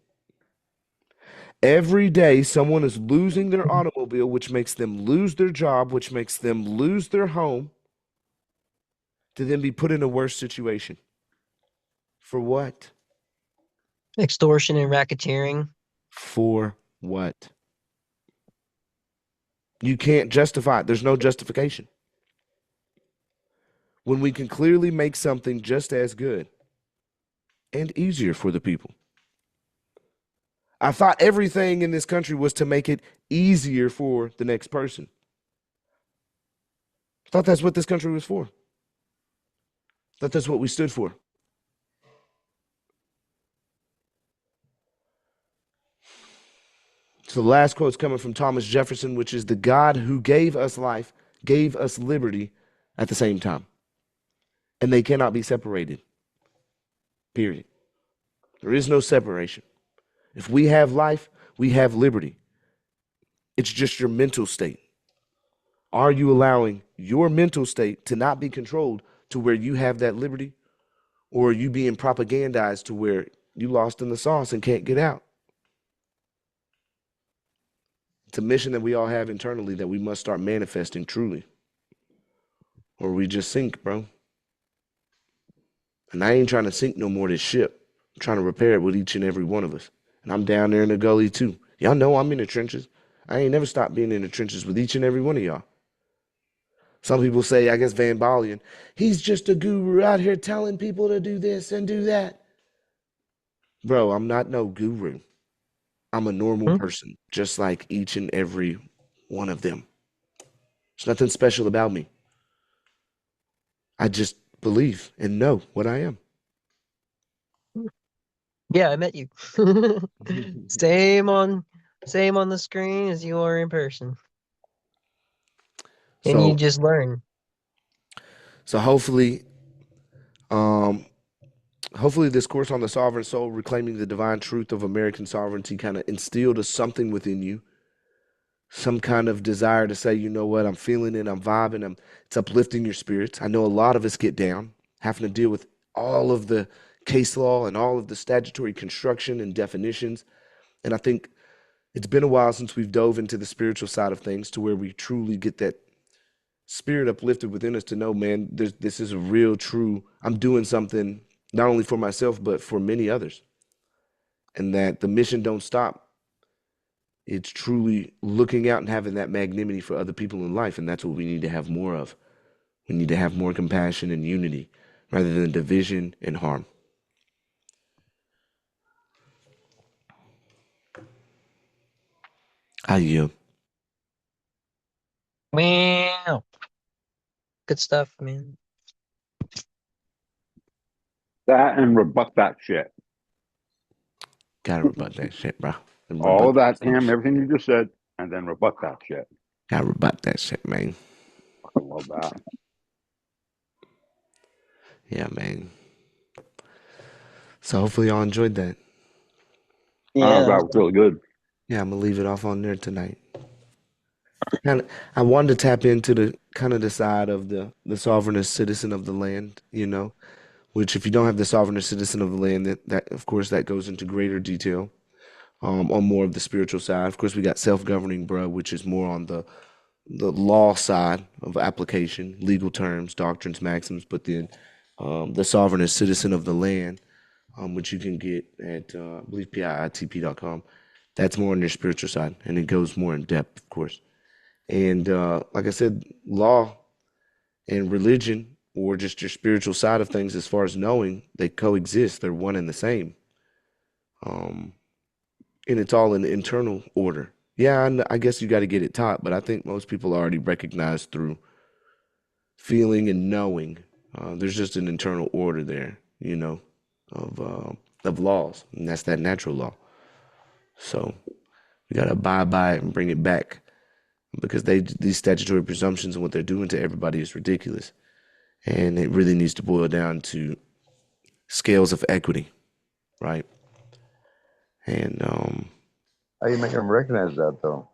Every day, someone is losing their automobile, which makes them lose their job, which makes them lose their home, to then be put in a worse situation. For what? Extortion and racketeering. For what? You can't justify it. There's no justification. When we can clearly make something just as good and easier for the people. I thought everything in this country was to make it easier for the next person. I thought that's what this country was for. I thought that's what we stood for. So the last quote is coming from Thomas Jefferson, which is the God who gave us life, gave us liberty at the same time. And they cannot be separated. Period. There is no separation. If we have life, we have liberty. It's just your mental state. Are you allowing your mental state to not be controlled to where you have that liberty? Or are you being propagandized to where you lost in the sauce and can't get out? It's a mission that we all have internally that we must start manifesting truly. Or we just sink, bro. And I ain't trying to sink no more this ship. I'm trying to repair it with each and every one of us. And I'm down there in the gully too. Y'all know I'm in the trenches. I ain't never stopped being in the trenches with each and every one of y'all. Some people say, I guess Van Balian, he's just a guru out here telling people to do this and do that. Bro, I'm not no guru. I'm a normal person, just like each and every one of them. There's nothing special about me. I just believe and know what I am. Yeah, I met you. Same on the screen as you are in person. And you just learn. So hopefully this course on the sovereign soul, reclaiming the divine truth of American sovereignty, kind of instilled something within you. Some kind of desire to say, you know what, I'm feeling it, I'm vibing, it's uplifting your spirits. I know a lot of us get down, having to deal with all of the case law and all of the statutory construction and definitions. And I think it's been a while since we've dove into the spiritual side of things to where we truly get that spirit uplifted within us to know, man, this is a real, true, I'm doing something not only for myself, but for many others. And that the mission don't stop. It's truly looking out and having that magnanimity for other people in life. And that's what we need to have more of. We need to have more compassion and unity rather than division and harm. How you? Wow. Good stuff, man. That and rebut that shit. Gotta rebut that shit, bro. All of that, Cam, everything you just said, and then rebut that shit. Gotta rebut that shit, man. I love that. Yeah, man. So hopefully y'all enjoyed that. Yeah, that was really good. Yeah, I'm gonna leave it off on there tonight. And I wanted to tap into the kind of the side of the sovereign citizen of the land, you know, which if you don't have the sovereign citizen of the land, that of course that goes into greater detail on more of the spiritual side. Of course, we got self-governing, bro, which is more on the law side of application, legal terms, doctrines, maxims, but then the sovereign citizen of the land, which you can get at, I believe, PIITP.com. That's more on your spiritual side, and it goes more in depth, of course. And like I said, law and religion, or just your spiritual side of things, as far as knowing, they coexist. They're one and the same. And it's all in internal order. Yeah, I guess you got to get it taught, but I think most people already recognize through feeling and knowing. There's just an internal order there, you know, of laws, and that's that natural law. So we got to abide by it and bring it back, because these statutory presumptions and what they're doing to everybody is ridiculous. And it really needs to boil down to scales of equity, right? And how you make them recognize that, though?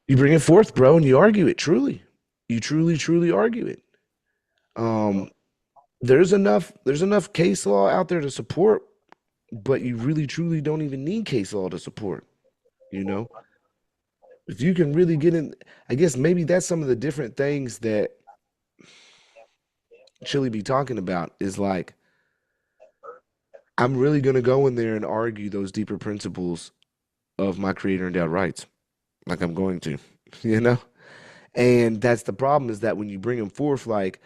you bring it forth, bro, and you argue it truly. You truly argue it. There's enough case law out there to support, but you really truly don't even need case law to support. You know, if you can really get in, I guess maybe that's some of the different things that Chili be talking about is like, I'm really going to go in there and argue those deeper principles of my creator endowed rights. Like I'm going to, you know? And that's the problem is that when you bring them forth, like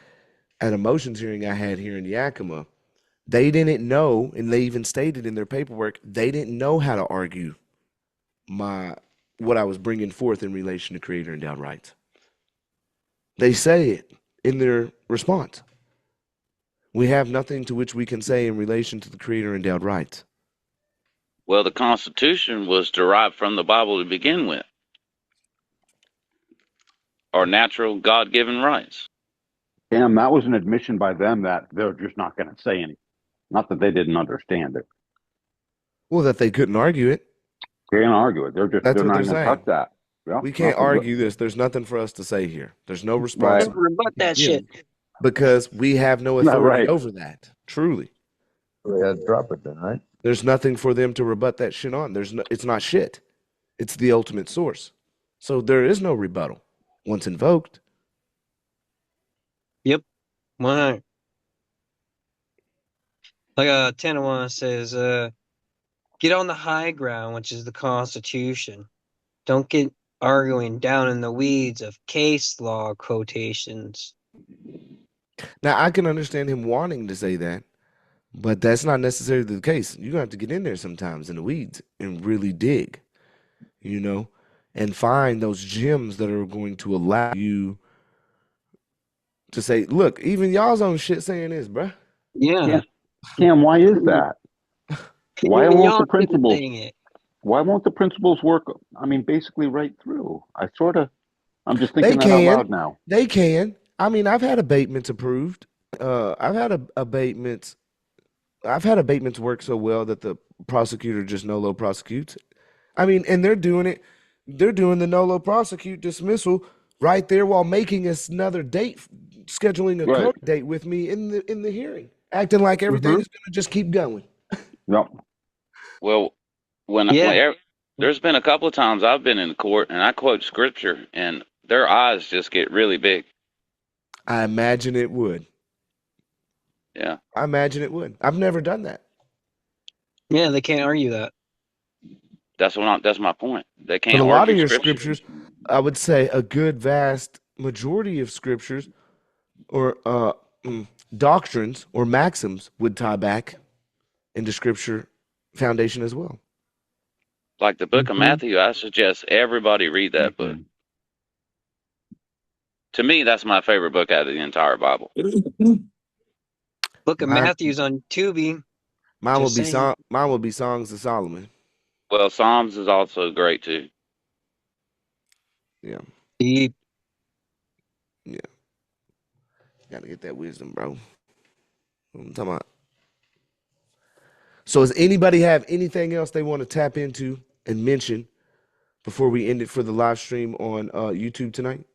at a motions hearing I had here in Yakima, they didn't know, and they even stated in their paperwork, they didn't know how to argue what I was bringing forth in relation to creator endowed rights. They say it in their response. We have nothing to which we can say in relation to the creator endowed rights. Well, the Constitution was derived from the Bible to begin with, or natural God-given rights. Damn, that was an admission by them that they're just not going to say anything. Not that they didn't understand it. Well, that they couldn't argue it. Can't argue it. They're That's what not they're going to saying. touch that. Yeah, we can't argue this. There's nothing for us to say here. There's no response. Right. Rebut that shit. Because we have no authority over that. Truly. Yeah, drop it then, right? There's nothing for them to rebut that shit on. It's not shit. It's the ultimate source. So there is no rebuttal once invoked. Yep. Why? Like Tanawan says, get on the high ground, which is the Constitution. Don't get arguing down in the weeds of case law quotations. Now I can understand him wanting to say that, but that's not necessarily the case. You're gonna have to get in there sometimes in the weeds and really dig, you know, and find those gems that are going to allow you to say, look, even y'all's own shit saying this, bruh. Yeah. Cam, why is that? Why won't the principles? Why won't the principles work? I mean, basically right through. I'm just thinking that out loud now. They can. I mean, I've had abatements approved. I've had abatements work so well that the prosecutor just nolo prosecutes. I mean, and they're doing it. They're doing the nolo prosecute dismissal right there while making us another date, scheduling a court date with me in the hearing, acting like everything is going to just keep going. Yep. Well, there's been a couple of times I've been in court and I quote scripture and their eyes just get really big. I imagine it would. Yeah. I imagine it would. I've never done that. Yeah, they can't argue that. That's my point. They can't But a argue lot of your scriptures. I would say a good vast majority of scriptures or doctrines or maxims would tie back into scripture foundation as well. Like the book of Matthew, I suggest everybody read that book. To me, that's my favorite book out of the entire Bible. Book of Matthew's on Tubi. Mine will be Songs of Solomon. Well, Psalms is also great too. Yeah. Deep. Yeah. Gotta get that wisdom, bro. I'm talking about. So does anybody have anything else they want to tap into and mention before we end it for the live stream on YouTube tonight?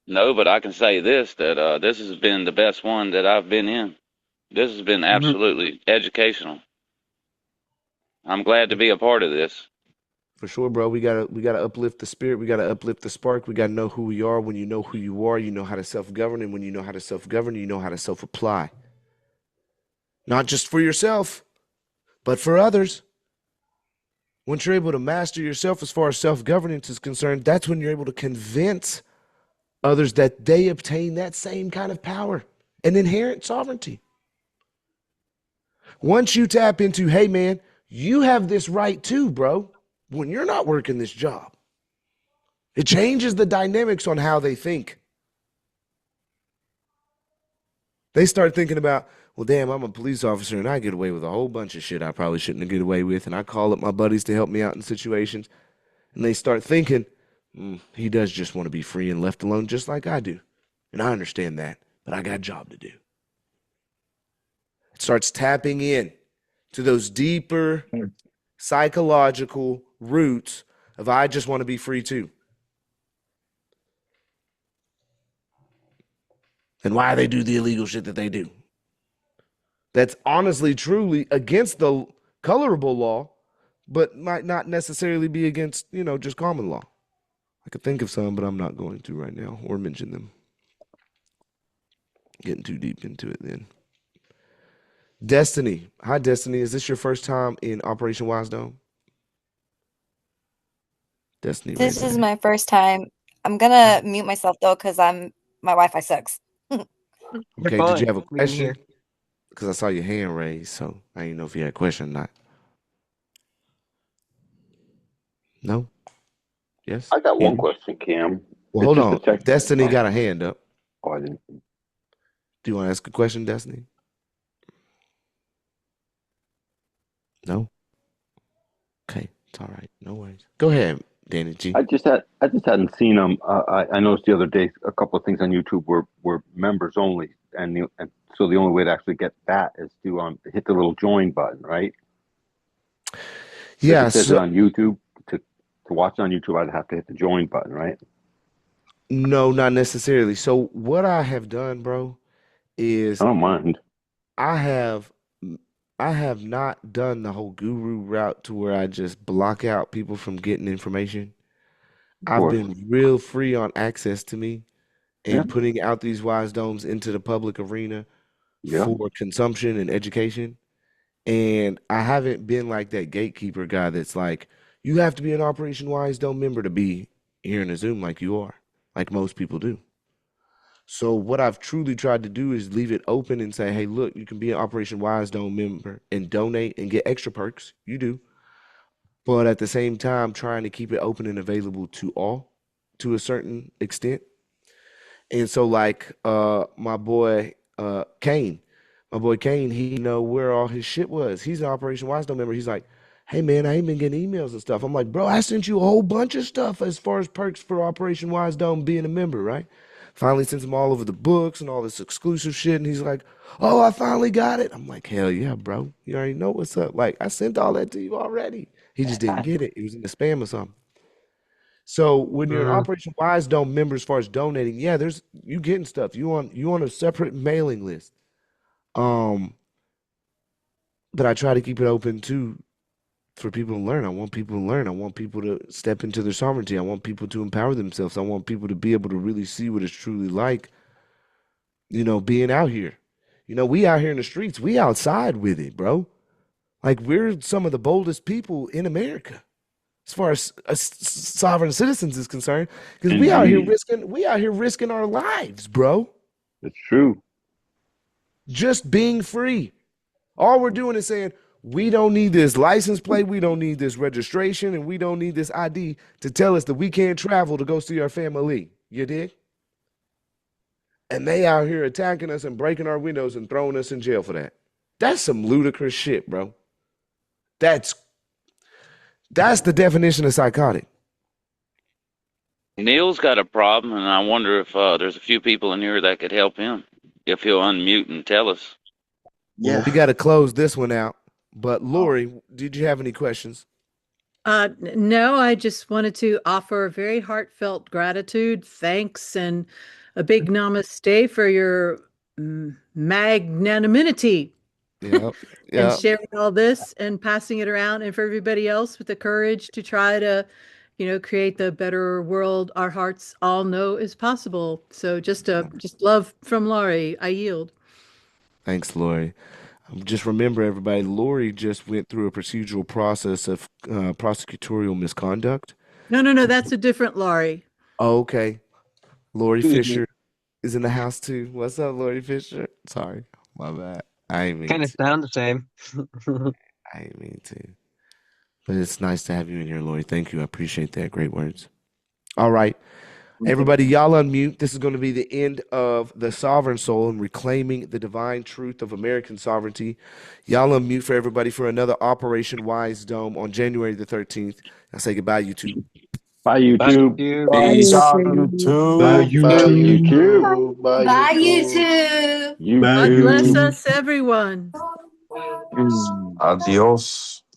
No, but I can say this, that this has been the best one that I've been in. This has been absolutely educational. I'm glad to be a part of this. For sure, bro. We gotta uplift the spirit. We gotta uplift the spark. We gotta know who we are. When you know who you are, you know how to self-govern. And when you know how to self-govern, you know how to self-apply. Not just for yourself, but for others. Once you're able to master yourself as far as self-governance is concerned, that's when you're able to convince others that they obtain that same kind of power and inherent sovereignty. Once you tap into, hey man, you have this right too, bro, when you're not working this job, it changes the dynamics on how they think. They start thinking about, well, damn, I'm a police officer and I get away with a whole bunch of shit I probably shouldn't get away with. And I call up my buddies to help me out in situations. And they start thinking, he does just want to be free and left alone just like I do. And I understand that. but I got a job to do. It starts tapping in to those deeper psychological roots of I just want to be free too. And why they do the illegal shit that they do. That's honestly, truly against the colorable law, but might not necessarily be against, just common law. I could think of some, but I'm not going to right now or mention them. Getting too deep into it then. Destiny. Hi, Destiny. Is this your first time in Operation Wise Dome? Destiny. This is my first time. I'm gonna mute myself though, because my Wi-Fi sucks. Okay, did you have a question? Because I saw your hand raised, so I didn't know if you had a question or not. No? Yes? I got one question, Cam. Well, hold on. Destiny got a hand up. Oh, I didn't. Do you want to ask a question, Destiny? No? Okay, it's all right. No worries. Go ahead, Danny G. I just hadn't seen them. I noticed the other day a couple of things on YouTube were members only, and so the only way to actually get that is to hit the little join button, right? Yeah. If it says it on YouTube to watch on YouTube, I'd have to hit the join button, right? No, not necessarily. So what I have done, bro, is I don't mind. I have not done the whole guru route to where I just block out people from getting information. I've been real free on access to me and putting out these wise domes into the public arena for consumption and education. And I haven't been like that gatekeeper guy that's like, you have to be an Operation Wise Dome member to be here in a Zoom like you are, like most people do. So what I've truly tried to do is leave it open and say, hey, look, you can be an Operation Wise Dome member and donate and get extra perks. You do. But at the same time, trying to keep it open and available to all to a certain extent. And so like my boy Kane, he know where all his shit was. He's an Operation Wise Dome member. He's like, hey man, I ain't been getting emails and stuff. I'm like, bro, I sent you a whole bunch of stuff as far as perks for Operation Wise Dome being a member, right? Finally sent him all over the books and all this exclusive shit. And he's like, oh, I finally got it. I'm like, hell yeah, bro. You already know what's up. Like, I sent all that to you already. He just didn't get it. It was in the spam or something. So when you're an Operation Wise Dome member, as far as donating, yeah, you getting stuff. You on a separate mailing list. But I try to keep it open too for people to learn. I want people to learn. I want people to step into their sovereignty. I want people to empower themselves. I want people to be able to really see what it's truly like, being out here. We out here in the streets. We outside with it, bro. Like, we're some of the boldest people in America as far as sovereign citizens is concerned, because we out here risking our lives, bro. It's true. Just being free. All we're doing is saying, we don't need this license plate, we don't need this registration, and we don't need this ID to tell us that we can't travel to go see our family. You dig? And they out here attacking us and breaking our windows and throwing us in jail for that. That's some ludicrous shit, bro. That's the definition of psychotic. Neil's got a problem, and I wonder if there's a few people in here that could help him. If he'll unmute and tell us. Yeah. Well, we got to close this one out. But Lori, did you have any questions? No, I just wanted to offer a very heartfelt gratitude, thanks, and a big namaste for your magnanimity. Yep. And sharing all this and passing it around, and for everybody else with the courage to try to, create the better world our hearts all know is possible. So just love from Laurie. I yield. Thanks, Lori. Just remember, everybody, Lori just went through a procedural process of prosecutorial misconduct. No, that's a different Laurie. Oh, okay. Lori Fisher is in the house too. What's up, Lori Fisher? Sorry, my bad. I ain't mean kind of sound the same. I ain't mean to. But it's nice to have you in here, Lori. Thank you. I appreciate that. Great words. All right. Everybody, y'all unmute. This is going to be the end of the Sovereign Soul and reclaiming the divine truth of American sovereignty. Y'all unmute for everybody for another Operation Wise Dome on January the 13th. I say goodbye, YouTube. Bye, Bye, YouTube. YouTube. Peace. Bye, Bye, YouTube. YouTube. Bye, Bye, YouTube. YouTube. Bye, God bless YouTube. us, everyone. Adios.